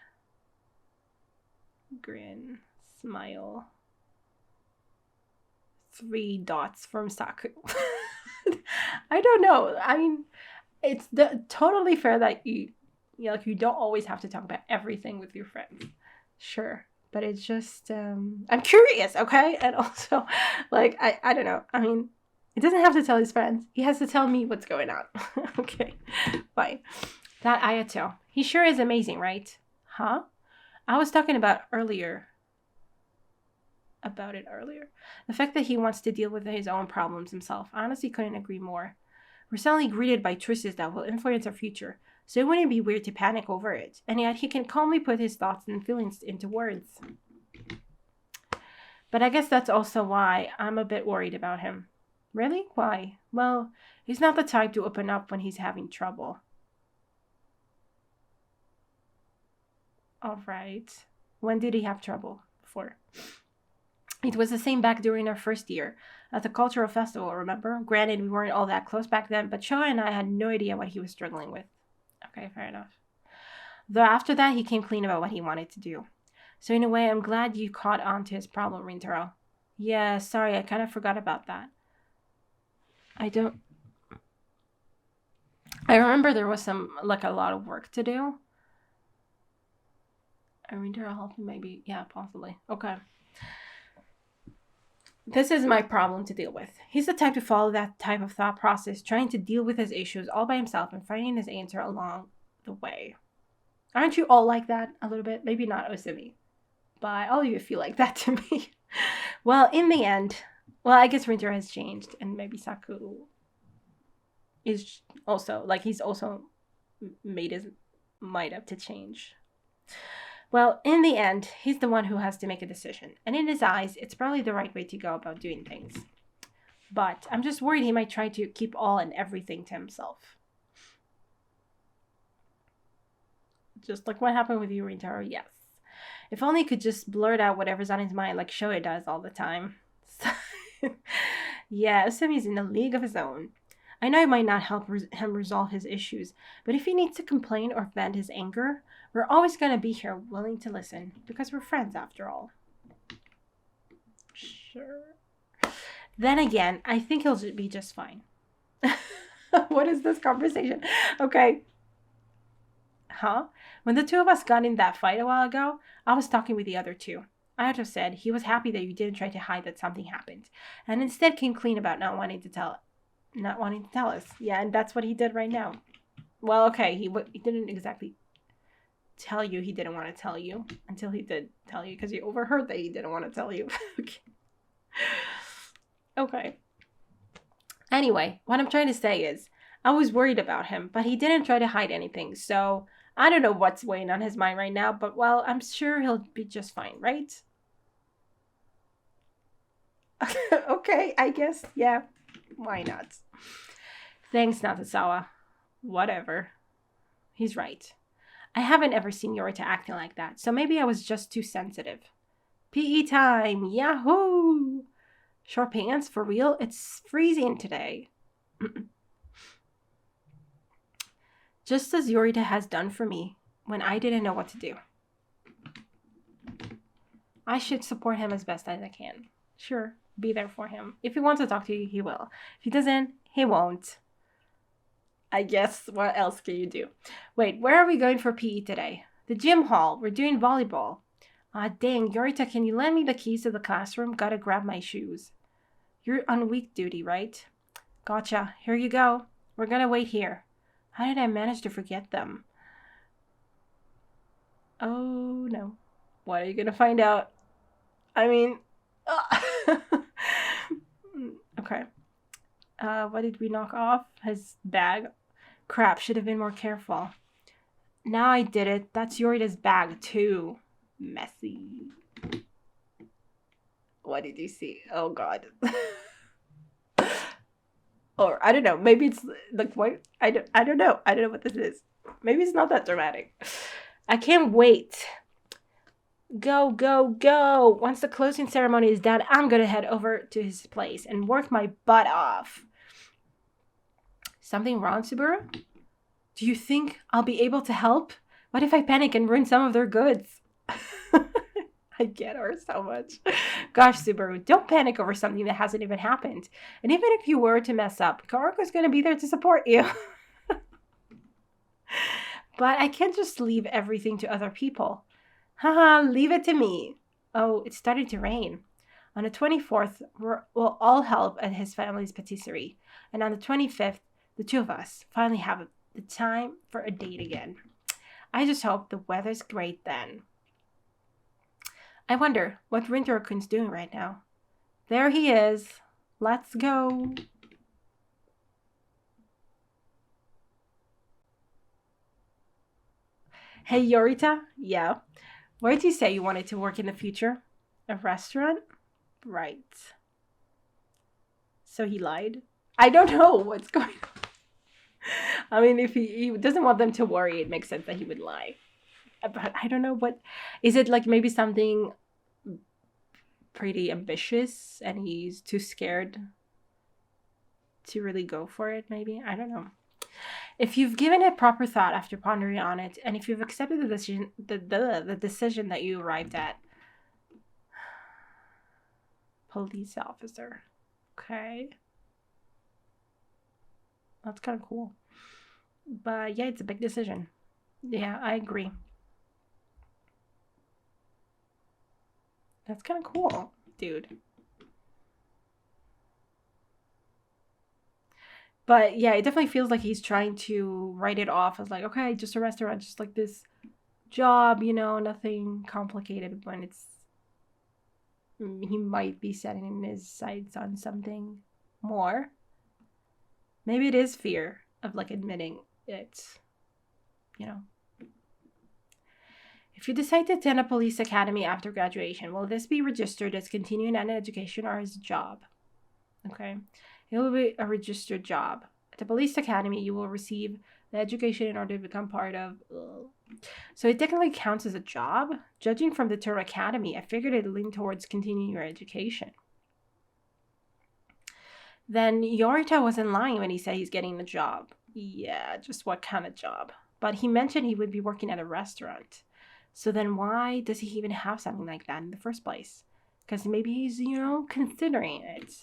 Grin. Smile. 3 dots from Saku. I don't know. I mean, it's totally fair that you don't always have to talk about everything with your friends. Sure. But it's just, I'm curious, okay? And also, like, I don't know. I mean, he doesn't have to tell his friends. He has to tell me what's going on. Okay, fine. That Ayato. He sure is amazing, right? Huh? I was talking about it earlier. The fact that he wants to deal with his own problems himself. I honestly couldn't agree more. We're suddenly greeted by choices that will influence our future, so it wouldn't be weird to panic over it. And yet he can calmly put his thoughts and feelings into words. But I guess that's also why I'm a bit worried about him. Really? Why? Well, he's not the type to open up when he's having trouble. All right. When did he have trouble? Before? It was the same back during our first year at the cultural festival, remember? Granted, we weren't all that close back then, but Showa and I had no idea what he was struggling with. Okay, fair enough. Though after that, he came clean about what he wanted to do. So in a way, I'm glad you caught on to his problem, Rintaro. Yeah, sorry, I kind of forgot about that. I remember there was a lot of work to do. Rintaro helped me maybe. Yeah, possibly. Okay. This is my problem to deal with. He's the type to follow that type of thought process, trying to deal with his issues all by himself and finding his answer along the way. Aren't you all like that a little bit? Maybe not Osumi, but all of you feel like that to me. Well, in the end, I guess Rintaro has changed, and maybe Saku is also, he's also made his mind up to change. Well, in the end, he's the one who has to make a decision. And in his eyes, it's probably the right way to go about doing things. But I'm just worried he might try to keep all and everything to himself. Just like what happened with you, Rintaro, yes. If only he could just blurt out whatever's on his mind like Shoei does all the time. Yeah, Usumi's in a league of his own. I know it might not help him resolve his issues, but if he needs to complain or vent his anger, we're always going to be here willing to listen, because we're friends after all. Sure. Then again, I think he'll be just fine. What is this conversation? Okay. Huh? When the two of us got in that fight a while ago, I was talking with the other two. Ayato said he was happy that you didn't try to hide that something happened, and instead came clean about not wanting to tell us. Yeah, and that's what he did right now. Well, okay, he didn't exactly tell you he didn't want to tell you until he did tell you, because he overheard that he didn't want to tell you. Okay. Anyway, what I'm trying to say is, I was worried about him, but he didn't try to hide anything, so I don't know what's weighing on his mind right now, but well, I'm sure he'll be just fine, right? Okay, I guess, yeah. Why not? Thanks, Natasawa. Whatever. He's right. I haven't ever seen Yorita acting like that, so maybe I was just too sensitive. PE time! Yahoo! Short pants? For real? It's freezing today. Just as Yorita has done for me when I didn't know what to do. I should support him as best as I can. Sure, be there for him. If he wants to talk to you, he will. If he doesn't, he won't. I guess, what else can you do? Wait, where are we going for PE today? The gym hall. We're doing volleyball. Ah, dang, Yorita, can you lend me the keys to the classroom? Gotta grab my shoes. You're on week duty, right? Gotcha. Here you go. We're gonna wait here. How did I manage to forget them? Oh, no. What are you gonna find out? I mean, okay. What did we knock off? His bag? Crap, should have been more careful. Now I did it. That's Yorita's bag, too. Messy. What did you see? Oh, God. Or, I don't know. Maybe it's like, what? I don't know. I don't know what this is. Maybe it's not that dramatic. I can't wait. Go, go, go. Once the closing ceremony is done, I'm going to head over to his place and work my butt off. Something wrong, Subaru? Do you think I'll be able to help? What if I panic and ruin some of their goods? I get her so much. Gosh, Subaru, don't panic over something that hasn't even happened. And even if you were to mess up, Kaoruko's going to be there to support you. But I can't just leave everything to other people. Haha, leave it to me. Oh, it started to rain. On the 24th, we'll all help at his family's patisserie. And on the 25th, the two of us finally have the time for a date again. I just hope the weather's great then. I wonder what Rintaro-kun's doing right now. There he is. Let's go. Hey, Yorita? Yeah. Where did you say you wanted to work in the future? A restaurant? Right. So he lied? I don't know what's going on. I mean, if he doesn't want them to worry, it makes sense that he would lie. But I don't know what... Is it like maybe something pretty ambitious and he's too scared to really go for it, maybe? I don't know. If you've given it proper thought after pondering on it, and if you've accepted the decision that you arrived at, police officer. Okay. That's kind of cool. But yeah, it's a big decision. Yeah, I agree. That's kind of cool, dude. But yeah, it definitely feels like he's trying to write it off as like, okay, just a restaurant, just like this job, you know, nothing complicated, when it's... he might be setting his sights on something more. Maybe it is fear of like admitting it, you know. If you decide to attend a police academy after graduation, will this be registered as continuing an education or as a job? Okay. It will be a registered job. At the police academy, you will receive the education in order to become part of... So it technically counts as a job? Judging from the term academy, I figured it leaned towards continuing your education. Then Yorita wasn't lying when he said he's getting a job. Yeah, just what kind of job? But he mentioned he would be working at a restaurant. So then why does he even have something like that in the first place? Because maybe he's, you know, considering it.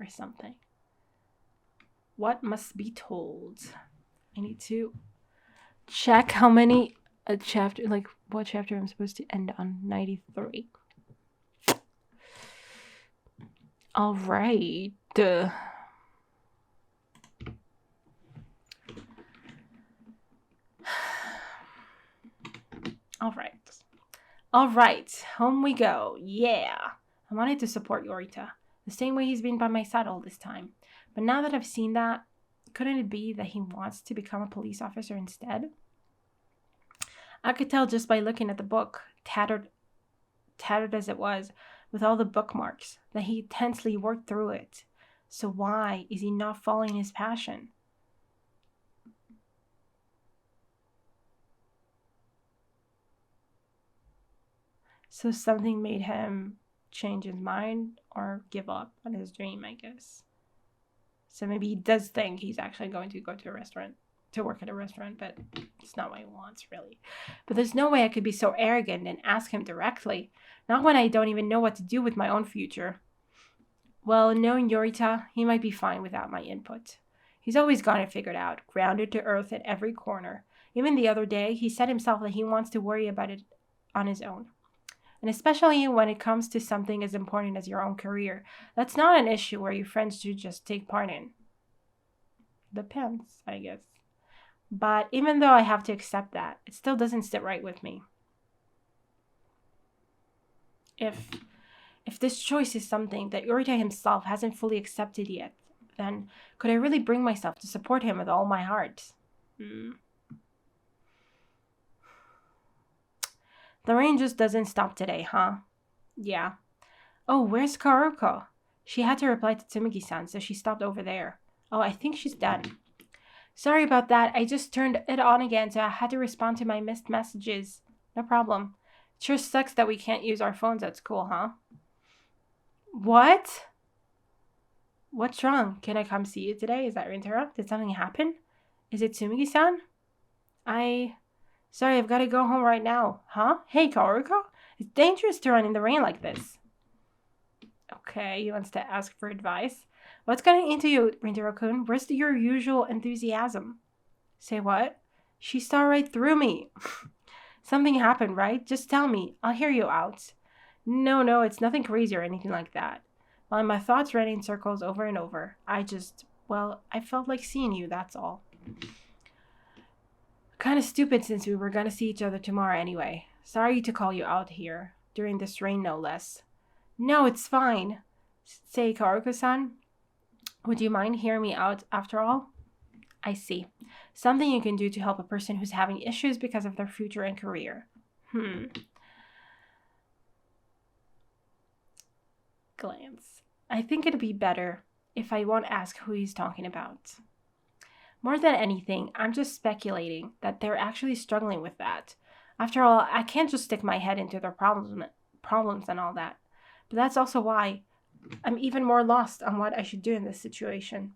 Or something. What must be told? I need to check how many chapter, like what chapter I'm supposed to end on. 93. All right. All right. Home we go. Yeah. I wanted to support Yorita. The same way he's been by my side all this time. But now that I've seen that, couldn't it be that he wants to become a police officer instead? I could tell just by looking at the book, tattered as it was, with all the bookmarks, that he intensely worked through it. So why is he not following his passion? So something made him change his mind or give up on his dream, I guess. So maybe he does think he's actually going to go to a restaurant, to work at a restaurant, but it's not what he wants, really. But there's no way I could be so arrogant and ask him directly, not when I don't even know what to do with my own future. Well, knowing Yorita, he might be fine without my input. He's always got it figured out, grounded to earth at every corner. Even the other day, he said himself that he wants to worry about it on his own. And especially when it comes to something as important as your own career, that's not an issue where your friends should just take part in. Depends, I guess. But even though I have to accept that, it still doesn't sit right with me. If if this choice is something that Yorita himself hasn't fully accepted yet, then could I really bring myself to support him with all my heart? Hmm. The rain just doesn't stop today, huh? Yeah. Oh, where's Kaoruko? She had to reply to Tsurugi-san, so she stopped over there. Oh, I think she's done. Sorry about that. I just turned it on again, so I had to respond to my missed messages. No problem. It sure sucks that we can't use our phones at school, huh? What? What's wrong? Can I come see you today? Is that Rintaro? Did something happen? Is it Tsumugi-san? Sorry, I've got to go home right now. Huh? Hey, Kaoruko? It's dangerous to run in the rain like this. Okay, he wants to ask for advice. What's getting into you, Rintaro-kun? Where's your usual enthusiasm? Say what? She saw right through me. Something happened, right? Just tell me. I'll hear you out. No, it's nothing crazy or anything like that. While my thoughts ran in circles over and over, I felt like seeing you, that's all. Kind of stupid since we were gonna see each other tomorrow anyway. Sorry to call you out here, during this rain no less. No, it's fine. Say, Kaoruko-san, would you mind hearing me out after all? I see. Something you can do to help a person who's having issues because of their future and career. Glance. I think it'd be better if I won't ask who he's talking about. More than anything, I'm just speculating that they're actually struggling with that. After all, I can't just stick my head into their problems and all that. But that's also why I'm even more lost on what I should do in this situation.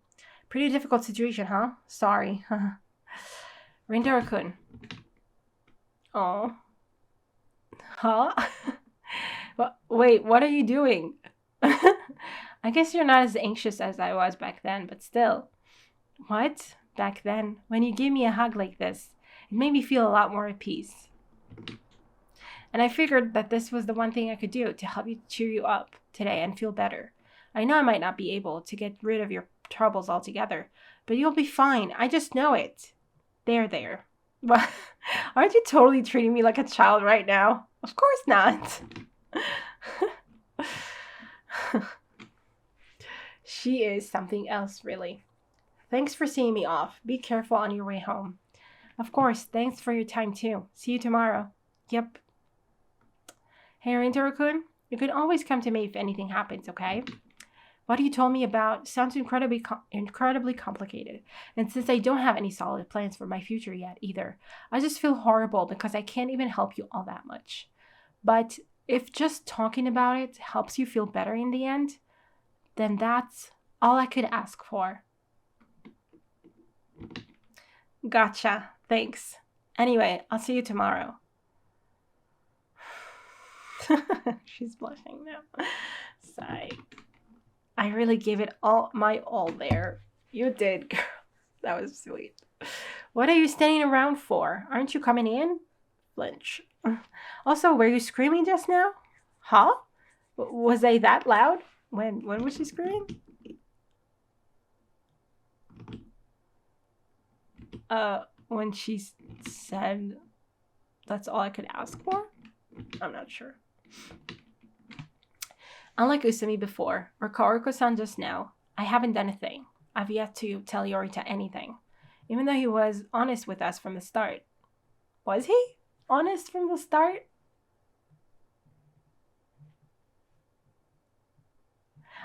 Pretty difficult situation, huh? Sorry. Rintaro-kun. Oh. Huh? Wait, what are you doing? I guess you're not as anxious as I was back then, but still. What? Back then, when you gave me a hug like this, it made me feel a lot more at peace. And I figured that this was the one thing I could do to help you cheer you up today and feel better. I know I might not be able to get rid of your troubles altogether, but you'll be fine. I just know it. There. Well, aren't you totally treating me like a child right now? Of course not. She is something else, really. Thanks for seeing me off. Be careful on your way home. Of course, thanks for your time too. See you tomorrow. Yep. Hey, Rintaro-kun, you can always come to me if anything happens, okay? What you told me about sounds incredibly complicated. And since I don't have any solid plans for my future yet either, I just feel horrible because I can't even help you all that much. But if just talking about it helps you feel better in the end, then that's all I could ask for. Gotcha. Thanks. Anyway, I'll see you tomorrow. She's blushing now. Sigh. I really gave it all there. You did, girl. That was sweet. What are you standing around for? Aren't you coming in? Flinch. Also, were you screaming just now? Huh? Was I that loud? When was she screaming? When she said that's all I could ask for? I'm not sure. Unlike Usumi before, or Kaoruko-san just now, I haven't done a thing. I've yet to tell Yorita anything, even though he was honest with us from the start. Was he honest from the start?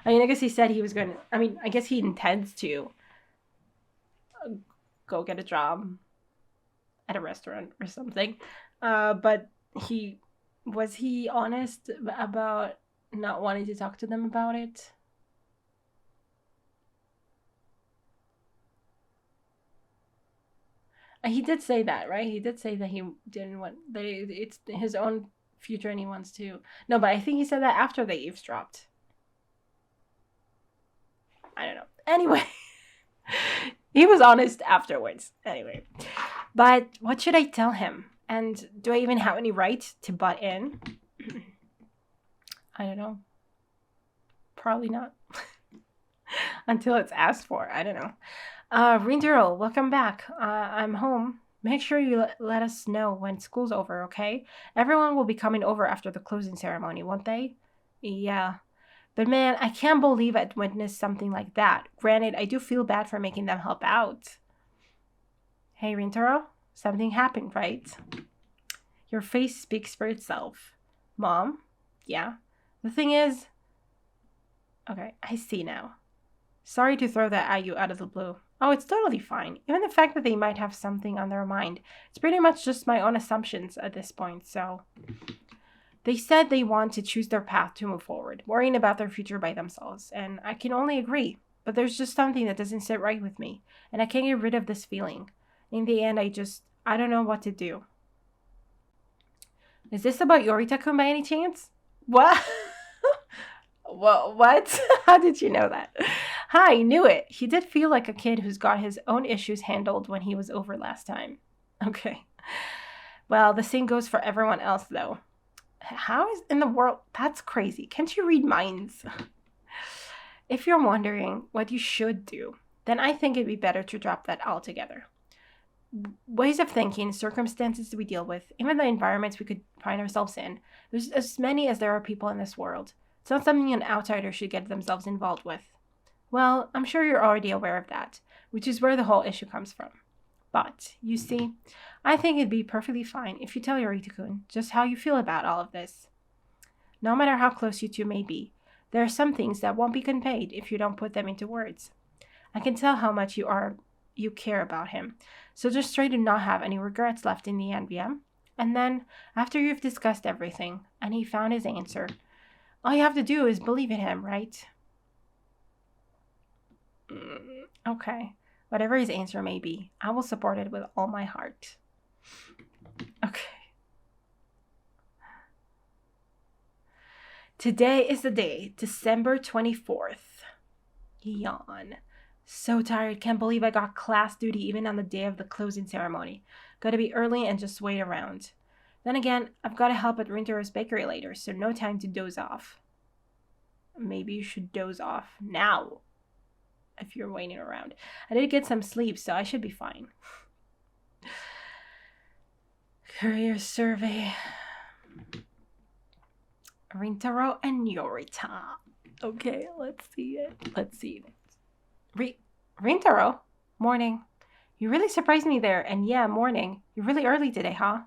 I mean, I guess he said he was going to, I guess he intends to go get a job at a restaurant or something. But was he honest about not wanting to talk to them about it? He did say that, right? He did say that he didn't want that it's his own future and he wants to. No, but I think he said that after they eavesdropped. I don't know. Anyway, he was honest afterwards. Anyway, but what should I tell him? And do I even have any right to butt in? I don't know. Probably not. Until it's asked for. I don't know. Rintaro, welcome back. I'm home. Make sure you let us know when school's over, okay? Everyone will be coming over after the closing ceremony, won't they? Yeah. But man, I can't believe I'd witnessed something like that. Granted, I do feel bad for making them help out. Hey, Rintaro, something happened, right? Your face speaks for itself. Mom? Yeah. The thing is... Okay, I see now. Sorry to throw that at you out of the blue. Oh, it's totally fine. Even the fact that they might have something on their mind, it's pretty much just my own assumptions at this point, so... They said they want to choose their path to move forward, worrying about their future by themselves, and I can only agree. But there's just something that doesn't sit right with me, and I can't get rid of this feeling. In the end, I don't know what to do. Is this about Yorita-kun by any chance? What? What? How did you know that? Hi, knew it. He did feel like a kid who's got his own issues handled when he was over last time. Okay. Well, the same goes for everyone else, though. How is in the world? That's crazy. Can't you read minds? If you're wondering what you should do, then I think it'd be better to drop that altogether. Ways of thinking, circumstances we deal with, even the environments we could find ourselves in, there's as many as there are people in this world. It's not something an outsider should get themselves involved with. Well, I'm sure you're already aware of that, which is where the whole issue comes from. But, you see, I think it'd be perfectly fine if you tell Yorita-kun just how you feel about all of this. No matter how close you two may be, there are some things that won't be conveyed if you don't put them into words. I can tell how much you care about him, so just try to not have any regrets left in the end, yeah? And then, after you've discussed everything, and he found his answer, all you have to do is believe in him, right? Okay. Whatever his answer may be, I will support it with all my heart. Okay. Today is the day, December 24th. Yawn. So tired, can't believe I got class duty even on the day of the closing ceremony. Gotta be early and just wait around. Then again, I've gotta help at Rintaro's bakery later, so no time to doze off. Maybe you should doze off now. If you're waiting around. I did get some sleep, so I should be fine. Career survey. Rintaro and Yorita. Okay, let's see it. Rintaro? Morning. You really surprised me there, and yeah, morning. You're really early today, huh?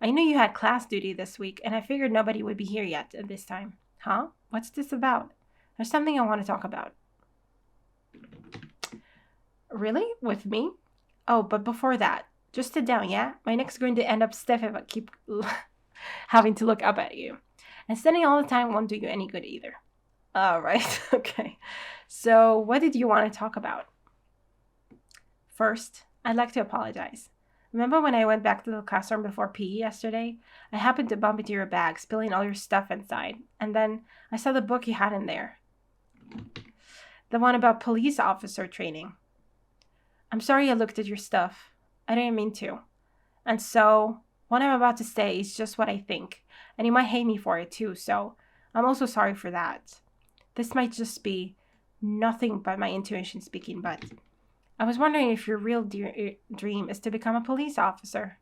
I knew you had class duty this week, and I figured nobody would be here yet at this time. Huh? What's this about? There's something I want to talk about. Really? With me? Oh, but before that, just sit down, yeah? My neck's going to end up stiff if I keep having to look up at you. And standing all the time won't do you any good either. All right, okay. So, what did you want to talk about? First, I'd like to apologize. Remember when I went back to the classroom before PE yesterday? I happened to bump into your bag, spilling all your stuff inside. And then I saw the book you had in there. The one about police officer training. I'm sorry I looked at your stuff. I didn't mean to. And so, what I'm about to say is just what I think. And you might hate me for it too, so I'm also sorry for that. This might just be nothing but my intuition speaking, but I was wondering if your real dream is to become a police officer.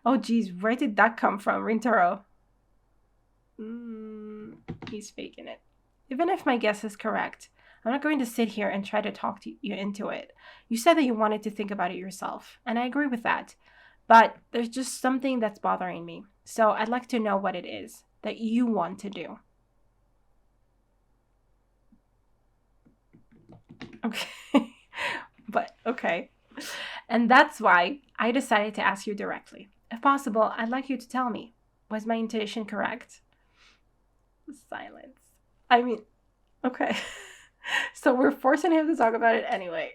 Oh geez, where did that come from, Rintaro? He's faking it. Even if my guess is correct, I'm not going to sit here and try to talk you into it. You said that you wanted to think about it yourself, and I agree with that. But there's just something that's bothering me. So I'd like to know what it is that you want to do. Okay. But, okay. And that's why I decided to ask you directly. If possible, I'd like you to tell me. Was my intuition correct? Silence. I mean, okay. So we're forcing him to talk about it anyway.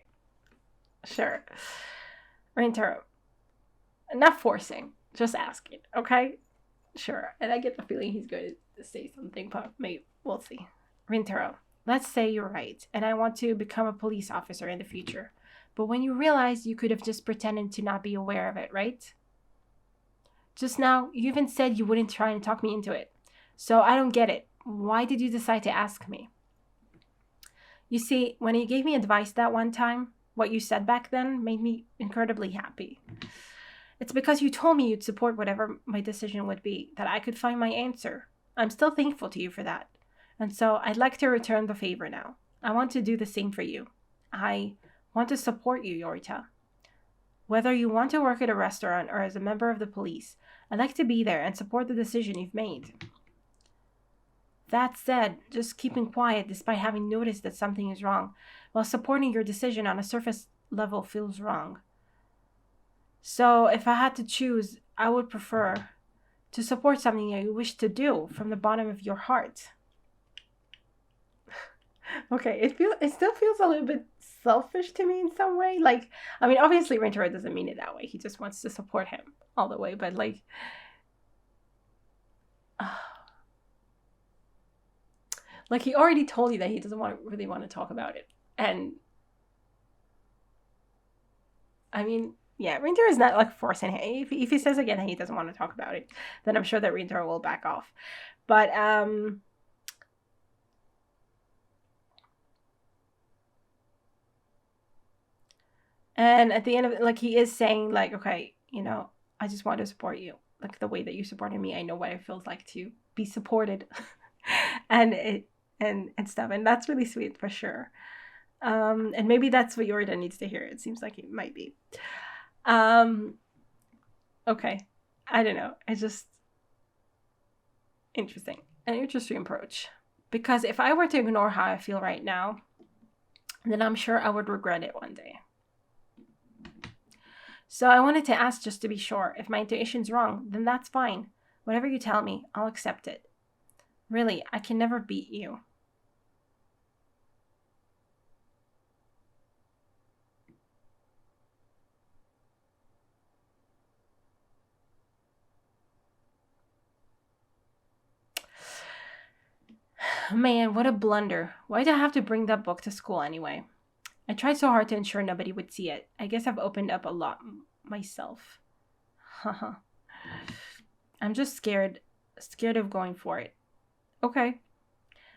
Sure. Rintaro. Not forcing, just asking, okay? Sure. And I get the feeling he's going to say something, but maybe we'll see. Rintaro, let's say you're right, and I want to become a police officer in the future. But when you realize you could have just pretended to not be aware of it, right? Just now, you even said you wouldn't try and talk me into it. So I don't get it. Why did you decide to ask me? You see, when you gave me advice that one time, what you said back then made me incredibly happy. It's because you told me you'd support whatever my decision would be, that I could find my answer. I'm still thankful to you for that. And so I'd like to return the favor now. I want to do the same for you. I want to support you, Yorita. Whether you want to work at a restaurant or as a member of the police, I'd like to be there and support the decision you've made. That said, just keeping quiet despite having noticed that something is wrong, while supporting your decision on a surface level feels wrong. So if I had to choose, I would prefer to support something that you wish to do from the bottom of your heart. Okay, it still feels a little bit selfish to me in some way. Like, I mean, obviously Rintaro doesn't mean it that way. He just wants to support him all the way. But like, like he already told you that he doesn't really want to talk about it. And I mean, yeah, Rintaro is not like forcing him. If he says again that he doesn't want to talk about it, then I'm sure that Rintaro will back off. But and at the end of it, like, he is saying, like, okay, I just want to support you. Like, the way that you supported me, I know what it feels like to be supported. and stuff. And that's really sweet for sure. And maybe that's what Yorita needs to hear. It seems like it might be. Okay. I don't know. It's just interesting. An interesting approach. Because if I were to ignore how I feel right now, then I'm sure I would regret it one day. So I wanted to ask just to be sure. If my intuition's wrong, then that's fine. Whatever you tell me, I'll accept it. Really, I can never beat you. Man, what a blunder. Why did I have to bring that book to school anyway? I tried so hard to ensure nobody would see it. I guess I've opened up a lot myself. Haha. I'm just scared of going for it. Okay.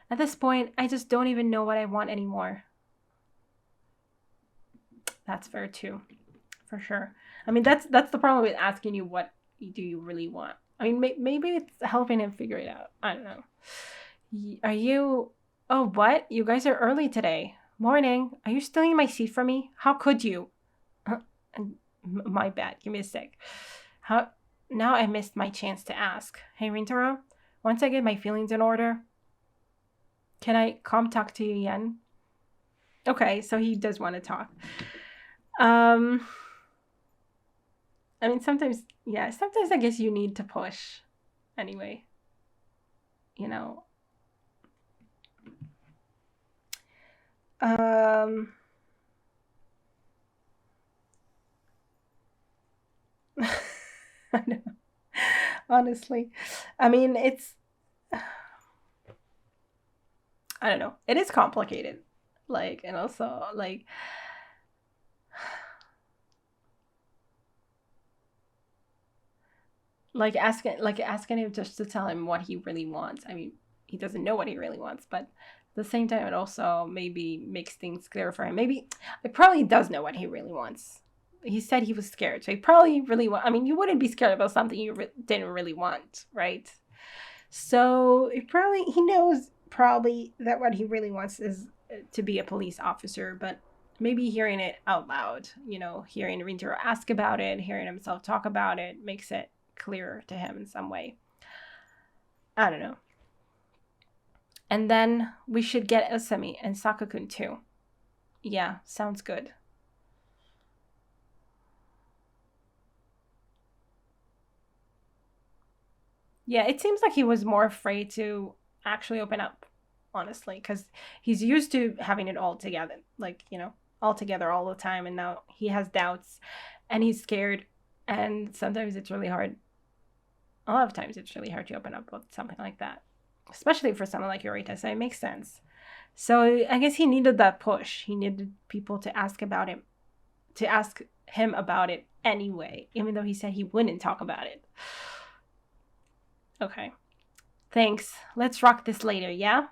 At this point, I just don't even know what I want anymore. That's fair too. For sure. I mean, that's the problem with asking you what do you really want. I mean, maybe it's helping him figure it out. I don't know. Are you... Oh, what? You guys are early today. Morning. Are you stealing my seat from me? How could you? My bad. Give me a sec. Now I missed my chance to ask. Hey, Rintaro, once I get my feelings in order, can I come talk to you again? Okay, so he does want to talk. I mean, sometimes I guess you need to push anyway. I know. Honestly. I mean, I don't know. It is complicated. Like, and also, asking him just to tell him what he really wants. I mean, he doesn't know what he really wants, but at the same time, it also maybe makes things clear for him. Maybe it probably does know what he really wants. He said he was scared, so he probably really I mean, you wouldn't be scared about something you didn't really want, right? So he knows probably that what he really wants is to be a police officer, but maybe hearing it out loud, hearing Rintaro ask about it, hearing himself talk about it, makes it clearer to him in some way. I don't know. And then we should get Usami and Sakakun too. Yeah, sounds good. Yeah, it seems like he was more afraid to actually open up, honestly, because he's used to having it all together, like, all together all the time, and now he has doubts and he's scared, and sometimes it's really hard. A lot of times it's really hard to open up with something like that, especially for someone like Yorita, so it makes sense. So I guess he needed that push. He needed people to ask about him, to ask him about it anyway, even though he said he wouldn't talk about it. Okay. Thanks. Let's rock this later, yeah?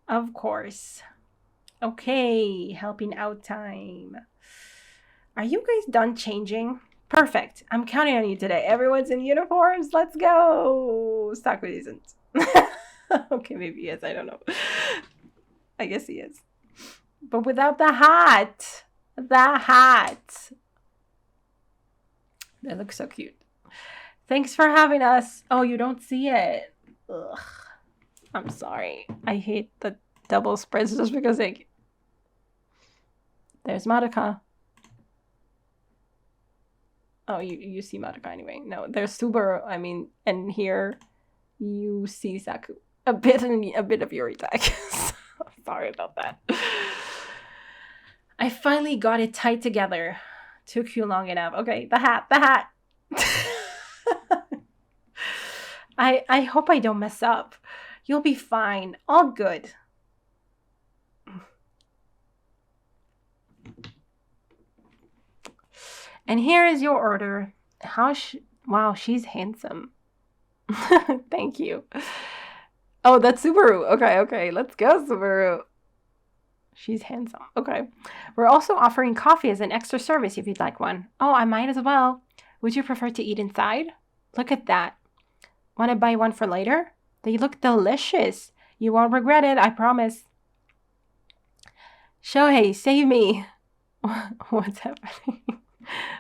Of course. Okay, helping out time. Are you guys done changing? Perfect. I'm counting on you today. Everyone's in uniforms. Let's go. Sakura isn't. Okay, maybe he is. I don't know. I guess he is. But without the hat. The hat. That looks so cute. Thanks for having us. Oh, you don't see it. Ugh. I'm sorry. I hate the double spreads just because there's Madoka. Oh, you see Madoka anyway. No, there's Subaru. I mean, and here you see Saku. A bit of Yorita, I guess. Sorry about that. I finally got it tied together. Took you long enough. Okay, the hat. I hope I don't mess up. You'll be fine. All good. And here is your order. Wow, she's handsome. Thank you. Oh, that's Subaru. Okay. Let's go, Subaru. She's handsome. Okay. We're also offering coffee as an extra service if you'd like one. Oh, I might as well. Would you prefer to eat inside? Look at that. Want to buy one for later? They look delicious. You won't regret it, I promise. Shohei, save me. What's happening?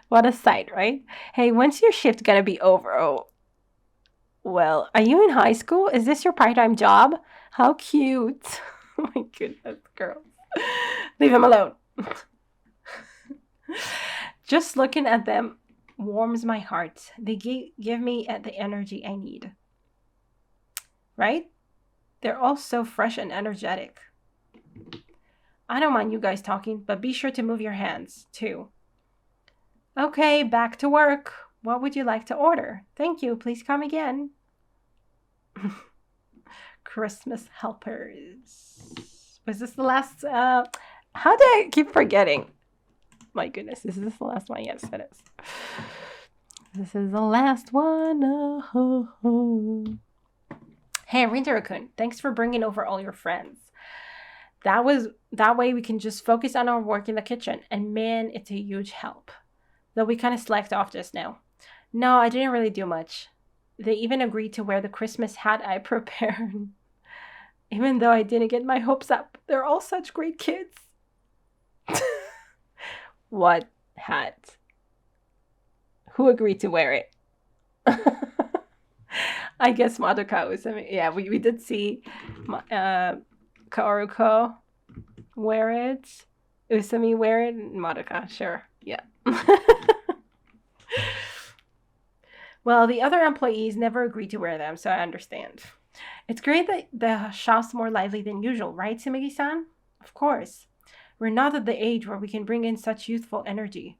What a sight, right? Hey, when's your shift gonna be over? Oh, well, are you in high school? Is this your part-time job? How cute. Oh my goodness, girls. Leave him alone. Just looking at them warms my heart. They give me the energy I need. Right? They're all so fresh and energetic. I don't mind you guys talking, but be sure to move your hands, too. Okay, back to work. What would you like to order? Thank you. Please come again. Christmas helpers. Was this the last? How did I keep forgetting? My goodness, is this the last one? Yes, it is. This is the last one. Hey, Rintaro-kun, thanks for bringing over all your friends. That way we can just focus on our work in the kitchen. And man, it's a huge help. Though we kind of slacked off just now. No, I didn't really do much. They even agreed to wear the Christmas hat I prepared. Even though I didn't get my hopes up. They're all such great kids. What hat? Who agreed to wear it? I guess Madoka was. Yeah, we did see Kaoruko wear it. Usami wear it. Madoka, sure. Yeah. Well, the other employees never agreed to wear them, so I understand. It's great that the shop's more lively than usual, right, Sumigi-san? Of course. We're not at the age where we can bring in such youthful energy.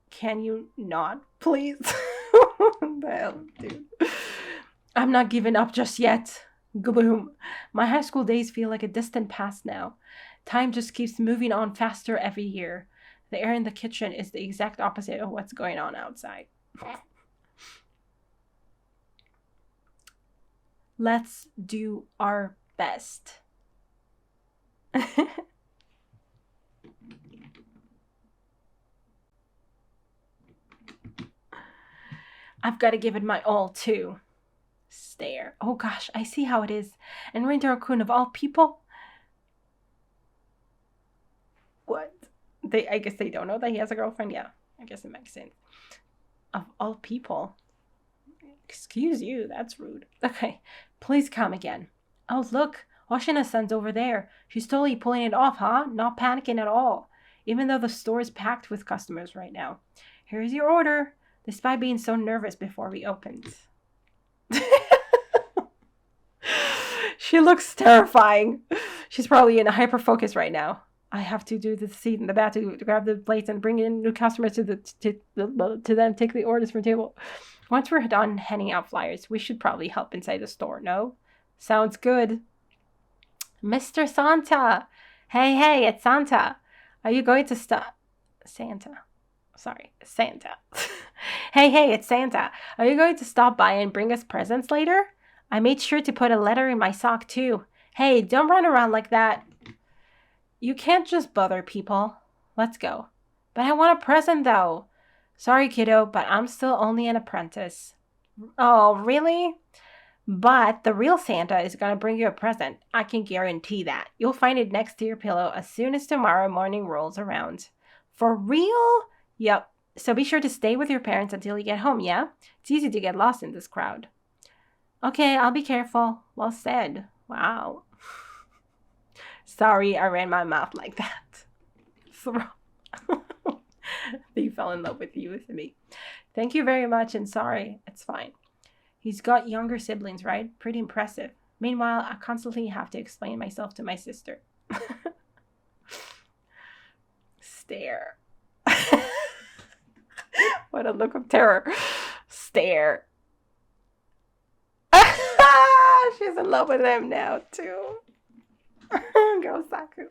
Can you not, please? What the hell, dude? I'm not giving up just yet. Gaboom. My high school days feel like a distant past now. Time just keeps moving on faster every year. The air in the kitchen is the exact opposite of what's going on outside. Let's do our best. I've got to give it my all, too. Stare. Oh, gosh, I see how it is. And Rintaro-kun, of all people? What? I guess they don't know that he has a girlfriend? Yeah, I guess it makes sense. Of all people? Excuse you, that's rude. Okay, please come again. Oh, look, Hoshina-san's over there. She's totally pulling it off, huh? Not panicking at all. Even though the store is packed with customers right now. Here's your order. Despite being so nervous before we opened. She looks terrifying. She's probably in a hyper focus right now. I have to do the seat in the back to grab the plates and bring in new customers to them take the orders from the table. Once we're done handing out flyers, we should probably help inside the store, no? Sounds good. Mr. Santa! Hey, it's Santa! Are you going to stop? Santa. Sorry, Santa. Hey, it's Santa. Are you going to stop by and bring us presents later? I made sure to put a letter in my sock too. Hey, don't run around like that. You can't just bother people. Let's go. But I want a present though. Sorry, kiddo, but I'm still only an apprentice. Oh, really? But the real Santa is going to bring you a present. I can guarantee that. You'll find it next to your pillow as soon as tomorrow morning rolls around. For real? Yep. So be sure to stay with your parents until you get home, yeah? It's easy to get lost in this crowd. Okay, I'll be careful. Well said. Wow. Sorry, I ran my mouth like that. They fell in love with you with me. Thank you very much and sorry. It's fine. He's got younger siblings, right? Pretty impressive. Meanwhile, I constantly have to explain myself to my sister. Stare. What a look of terror. Stare. She's in love with him now, too. Go, Saku.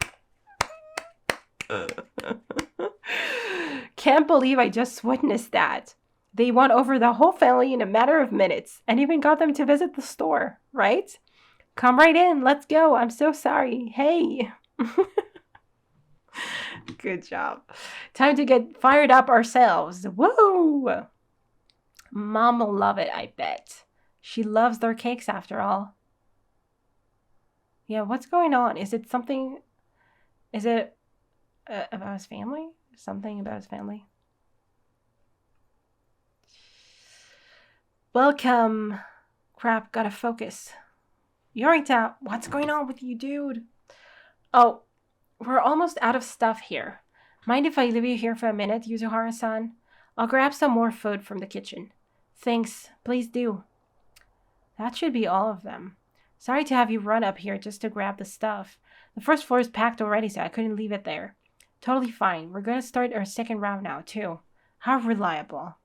Can't believe I just witnessed that. They won over the whole family in a matter of minutes and even got them to visit the store, right? Come right in. Let's go. I'm so sorry. Hey. Good job. Time to get fired up ourselves. Woo! Mom will love it, I bet. She loves their cakes after all. Yeah, what's going on? Is it something... Is it about his family? Something about his family? Welcome. Crap, gotta focus. Yorita, what's going on with you, dude? Oh, we're almost out of stuff here. Mind if I leave you here for a minute, Yuzuhara-san? I'll grab some more food from the kitchen. Thanks, please do. That should be all of them. Sorry to have you run up here just to grab the stuff. The first floor is packed already, so I couldn't leave it there. Totally fine. We're gonna start our second round now, too. How reliable.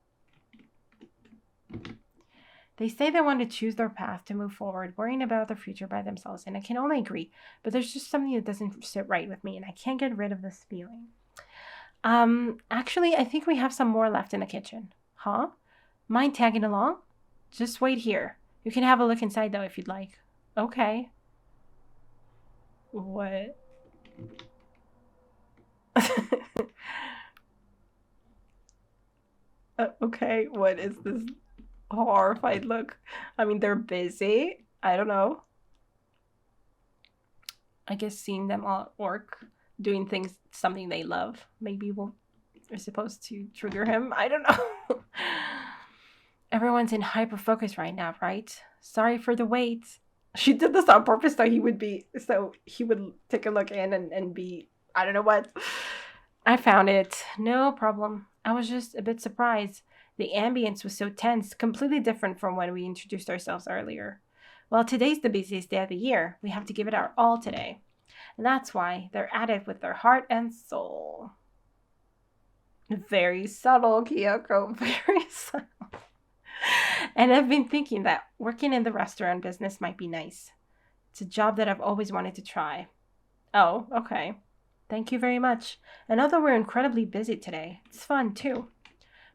They say they want to choose their path to move forward, worrying about their future by themselves, and I can only agree, but there's just something that doesn't sit right with me, and I can't get rid of this feeling. Actually, I think we have some more left in the kitchen. Huh? Mind tagging along? Just wait here. You can have a look inside, though, if you'd like. Okay. What? Okay, what is this horrified look? I mean, they're busy. I don't know. I guess seeing them all at work, doing things, something they love, maybe we're supposed to trigger him. I don't know. Everyone's in hyper focus right now, right? Sorry for the wait. She did this on purpose so he would take a look in and be, I don't know what. I found it. No problem. I was just a bit surprised. The ambience was so tense, completely different from when we introduced ourselves earlier. Well, today's the busiest day of the year. We have to give it our all today. And that's why they're at it with their heart and soul. Very subtle, Kyoko. Very subtle. And I've been thinking that working in the restaurant business might be nice. It's a job that I've always wanted to try. Oh, okay. Thank you very much. I know that we're incredibly busy today. It's fun, too.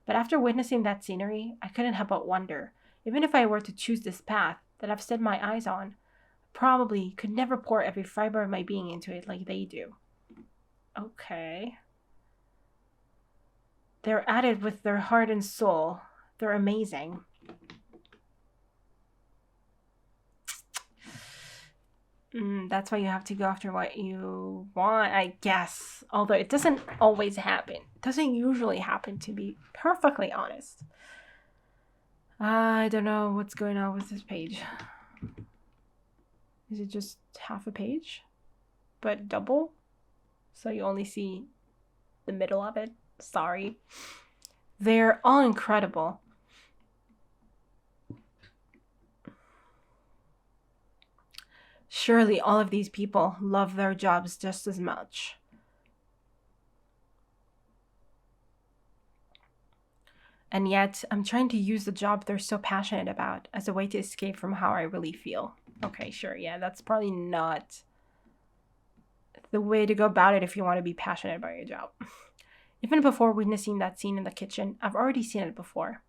But after witnessing that scenery, I couldn't help but wonder, even if I were to choose this path that I've set my eyes on, I probably could never pour every fiber of my being into it like they do. Okay. They're at it with their heart and soul. They're amazing. That's why you have to go after what you want, I guess. Although it doesn't always happen. It doesn't usually happen, to be perfectly honest. I don't know what's going on with this page. Is it just half a page? But double? So you only see the middle of it? Sorry. They're all incredible. Surely all of these people love their jobs just as much. And yet, I'm trying to use the job they're so passionate about as a way to escape from how I really feel. Okay, sure, yeah, that's probably not the way to go about it if you want to be passionate about your job. Even before witnessing that scene in the kitchen, I've already seen it before.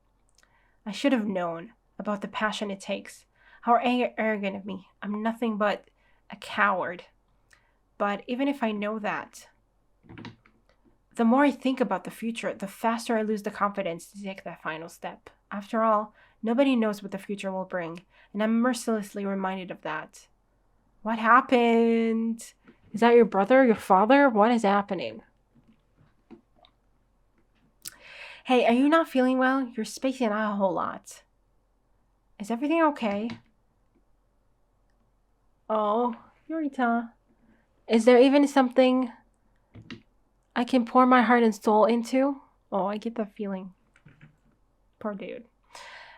I should have known about the passion it takes. How arrogant of me. I'm nothing but a coward. But even if I know that, the more I think about the future, the faster I lose the confidence to take that final step. After all, nobody knows what the future will bring, and I'm mercilessly reminded of that. What happened? Is that your brother, your father? What is happening? Hey, are you not feeling well? You're spacing out a whole lot. Is everything okay? Oh, Yorita. Is there even something I can pour my heart and soul into? Oh, I get that feeling. Poor dude.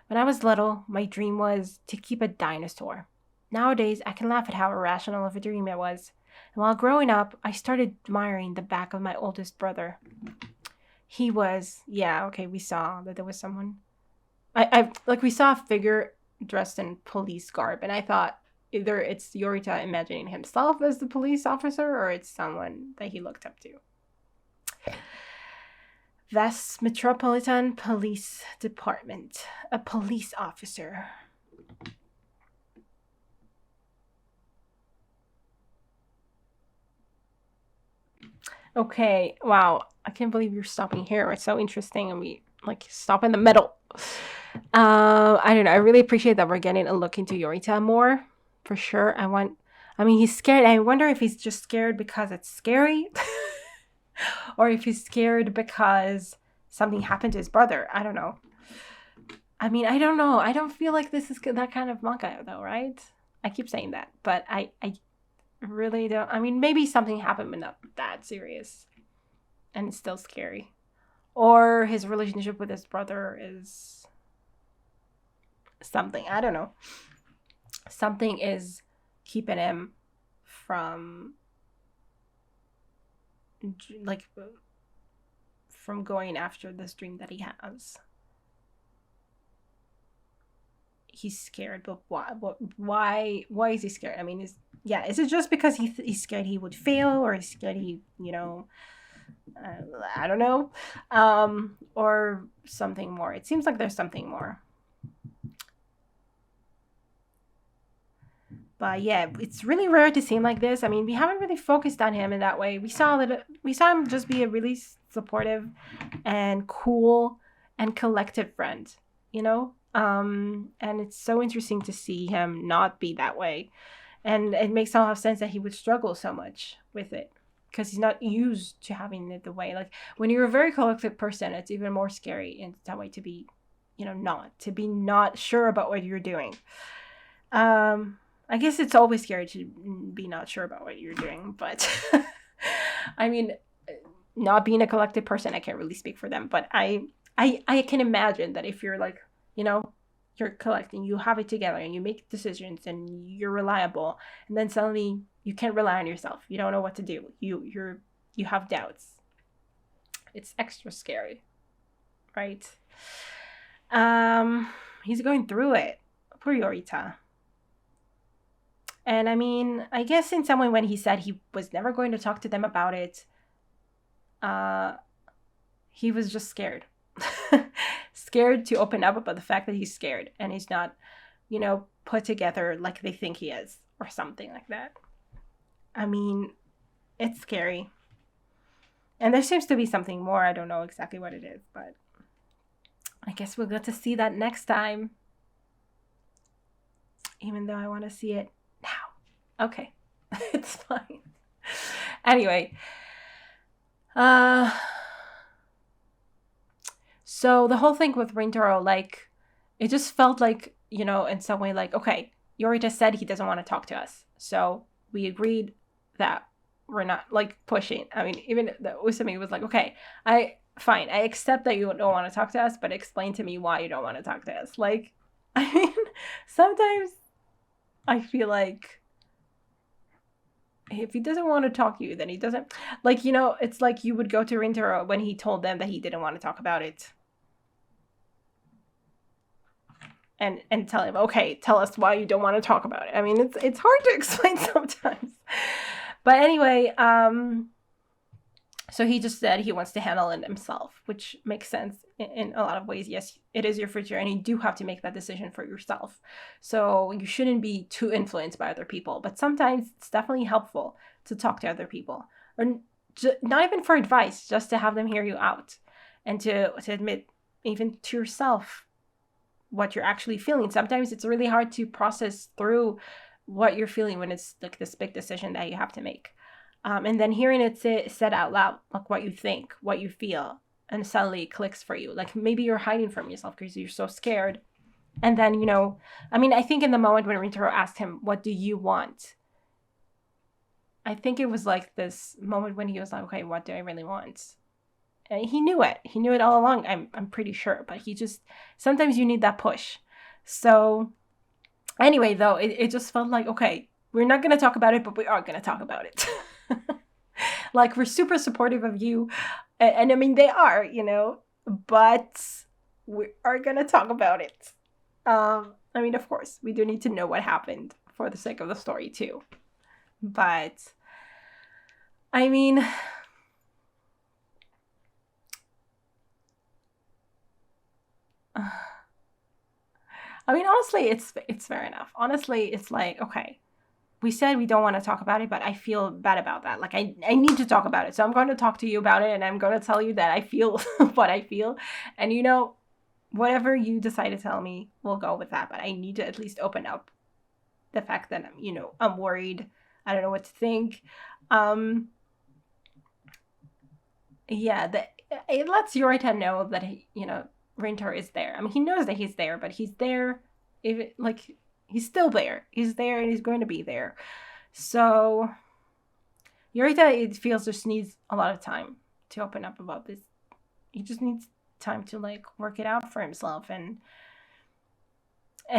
When I was little, my dream was to keep a dinosaur. Nowadays, I can laugh at how irrational of a dream it was. And while growing up, I started admiring the back of my oldest brother. He was, yeah, okay, we saw that there was someone. We saw a figure dressed in police garb, and I thought either it's Yorita imagining himself as the police officer, or it's someone that he looked up to. West Metropolitan Police Department. A police officer. Okay, wow. I can't believe you're stopping here. It's so interesting, and we stop in the middle. I don't know. I really appreciate that we're getting a look into Yorita more, for sure. He's scared. I wonder if he's just scared because it's scary, or if he's scared because something happened to his brother. I don't know. I don't know. I don't feel like this is that kind of manga, though, right? I keep saying that, but I really don't. Maybe something happened, but not that serious, and it's still scary. Or his relationship with his brother is something. I don't know. Something is keeping him from going after this dream that he has. He's scared, but why is he scared? Is it just because he's scared he would fail, or he's scared he, I don't know, or something more? It seems like there's something more. But yeah, it's really rare to see him like this. We haven't really focused on him in that way. We saw him just be a really supportive and cool and collective friend, and it's so interesting to see him not be that way. And it makes a lot of sense that he would struggle so much with it, because he's not used to having it the way. Like, when you're a very collective person, it's even more scary in that way to be, not sure about what you're doing. I guess it's always scary to be not sure about what you're doing, but not being a collective person, I can't really speak for them, but I can imagine that if you're you're collecting, you have it together, and you make decisions, and you're reliable, and then suddenly you can't rely on yourself. You don't know what to do. You have doubts. It's extra scary, right? He's going through it. Poor Yorita. And I guess in some way, when he said he was never going to talk to them about it, he was just scared. Scared to open up about the fact that he's scared, and he's not, put together like they think he is, or something like that. It's scary. And there seems to be something more. I don't know exactly what it is, but I guess we'll get to see that next time. Even though I want to see it now. Okay. It's fine. Anyway. So the whole thing with Rintaro, it just felt like, in some way, okay, Yorita said he doesn't want to talk to us. So we agreed that we're not, pushing. Even the Usami was like, okay, fine, I accept that you don't want to talk to us, but explain to me why you don't want to talk to us. Sometimes I feel like if he doesn't want to talk to you, then he doesn't, it's like you would go to Rintaro when he told them that he didn't want to talk about it. And tell him, okay, tell us why you don't want to talk about it. It's hard to explain sometimes. But anyway, So he just said he wants to handle it himself, which makes sense in a lot of ways. Yes, it is your future, and you do have to make that decision for yourself. So you shouldn't be too influenced by other people. But sometimes it's definitely helpful to talk to other people, or not even for advice, just to have them hear you out, and to admit even to yourself what you're actually feeling. Sometimes it's really hard to process through what you're feeling when it's like this big decision that you have to make. And then hearing it said out loud, like what you think, what you feel, and suddenly it clicks for you. Like maybe you're hiding from yourself because you're so scared. And then, I think in the moment when Rintaro asked him, what do you want? I think it was like this moment when he was like, okay, what do I really want? And he knew it. He knew it all along, I'm pretty sure. But sometimes you need that push. So anyway, though, it just felt like, okay, we're not going to talk about it, but we are going to talk about it. Like, we're super supportive of you. And I mean, they are, but we are going to talk about it. I mean, of course, we do need to know what happened for the sake of the story, too. But, I mean, honestly, it's fair enough. Honestly, it's like, okay, we said we don't want to talk about it, but I feel bad about that. Like, I need to talk about it. So I'm going to talk to you about it, and I'm going to tell you that I feel what I feel. And, whatever you decide to tell me, we'll go with that. But I need to at least open up the fact that, I'm worried. I don't know what to think. Yeah, it lets Yorita know that, Rintaro is there. I mean, he knows that he's there, but he's there, he's still there. He's there, and he's going to be there. So Yorita, it feels, just needs a lot of time to open up about this. He just needs time to work it out for himself, and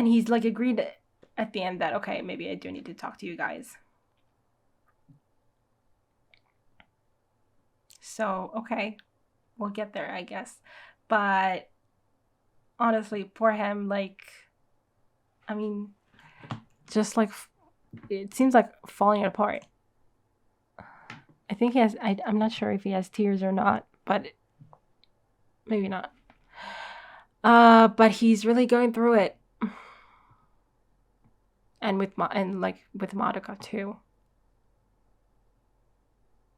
he's agreed at the end that, okay, maybe I do need to talk to you guys. So, okay, we'll get there, I guess. But honestly, poor him, I mean, just it seems like falling apart. I think he has, I'm not sure if he has tears or not, but maybe not. But he's really going through it. And with Madoka too.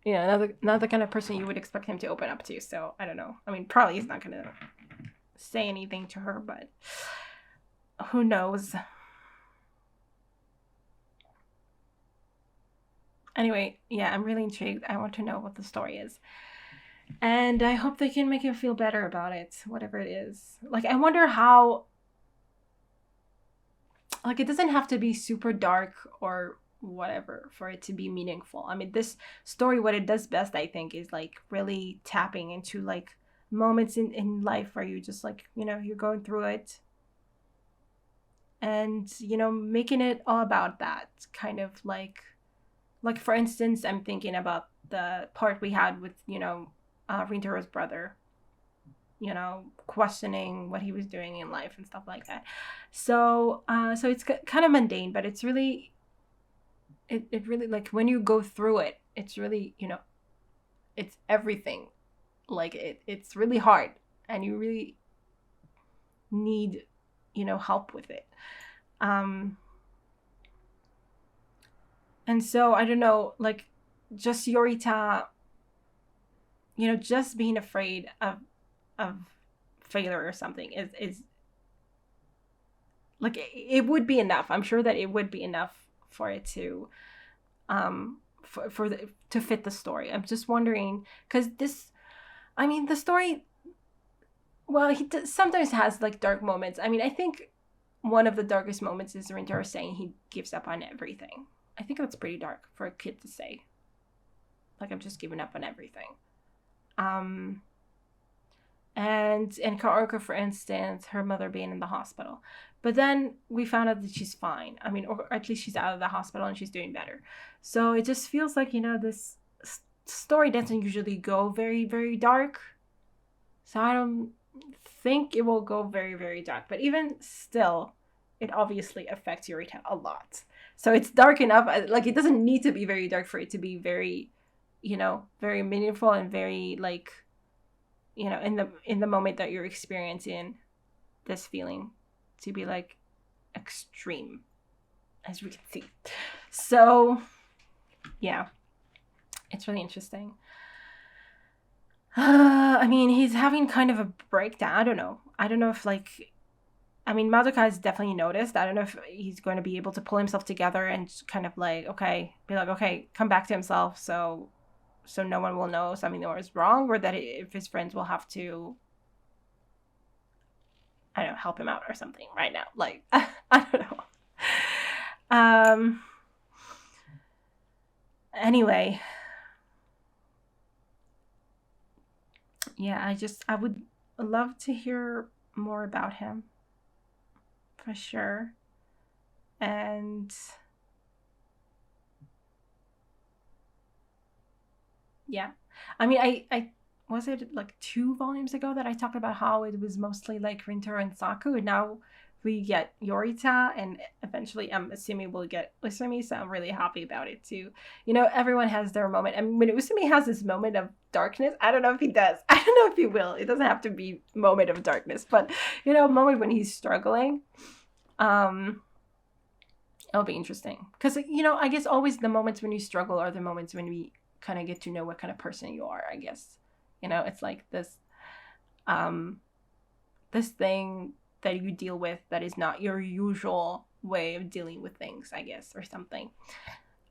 Not the kind of person you would expect him to open up to. So I don't know. I mean, probably he's not gonna say anything to her, but who knows? Anyway, yeah, I'm really intrigued. I want to know what the story is. And I hope they can make him feel better about it, whatever it is. I wonder how... it doesn't have to be super dark or whatever for it to be meaningful. I mean, this story, what it does best, I think, is really tapping into moments in life where you just you're going through it, and making it all about that kind of for instance, I'm thinking about the part we had with Rintaro's brother, questioning what he was doing in life and stuff like that. So it's kind of mundane, but it's really it really, when you go through it, it's really, it's everything. It's really hard, and you really need, help with it. And so, I don't know, just Yorita, just being afraid of failure or something is it would be enough. I'm sure that it would be enough for it to to fit the story. I'm just wondering, because the story, well, he sometimes has dark moments. I mean, I think one of the darkest moments is Rintaro saying he gives up on everything. I think that's pretty dark for a kid to say. I'm just giving up on everything. And Kaoruko, for instance, her mother being in the hospital. But then we found out that she's fine. I mean, or at least she's out of the hospital and she's doing better. So it just feels like, this story doesn't usually go very, very dark. So I don't think it will go very, very dark. But even still, it obviously affects Yorita a lot. So it's dark enough. It doesn't need to be very dark for it to be very, very meaningful and very like, in the moment that you're experiencing this feeling to be like extreme, as we can see. So yeah, it's really interesting. I mean, he's having kind of a breakdown. I don't know if like, I mean, Madoka has definitely noticed. I don't know if he's going to be able to pull himself together and just kind of like, okay, come back to himself. So no one will know something that was wrong, or that if his friends will have to, I don't know, help him out or something right now. Like, I don't know. Anyway, yeah, I would love to hear more about him for sure. And yeah, I mean, I was it like 2 volumes ago that I talked about how it was mostly like Rintaro and Saku, and now we get Yorita, and eventually I'm assuming we'll get Usumi, so I'm really happy about it too. Everyone has their moment, and when Usumi has this moment of darkness, I don't know if he does. I don't know if he will. It doesn't have to be moment of darkness, but a moment when he's struggling. It'll be interesting because I guess always the moments when you struggle are the moments when we kind of get to know what kind of person you are. I guess it's like this this thing that you deal with that is not your usual way of dealing with things, I guess, or something.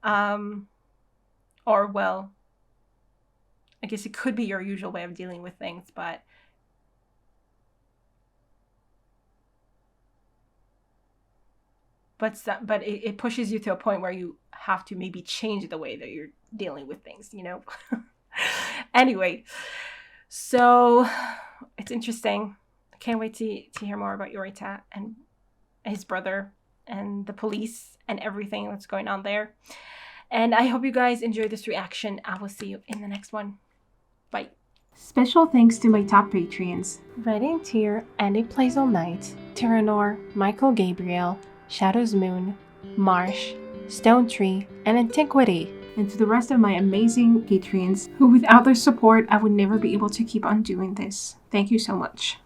Or well, I guess it could be your usual way of dealing with things, but it pushes you to a point where you have to maybe change the way that you're dealing with things. Anyway, so it's interesting. I can't wait to hear more about Yorita and his brother and the police and everything that's going on there. And I hope you guys enjoyed this reaction. I will see you in the next one. Bye. Special thanks to my top Patreons: Writing Tier, Andy Plays All Night, Tyranor, Michael Gabriel, Shadow's Moon, Marsh, Stone Tree, and Antiquity. And to the rest of my amazing Patreons, who without their support I would never be able to keep on doing this. Thank you so much.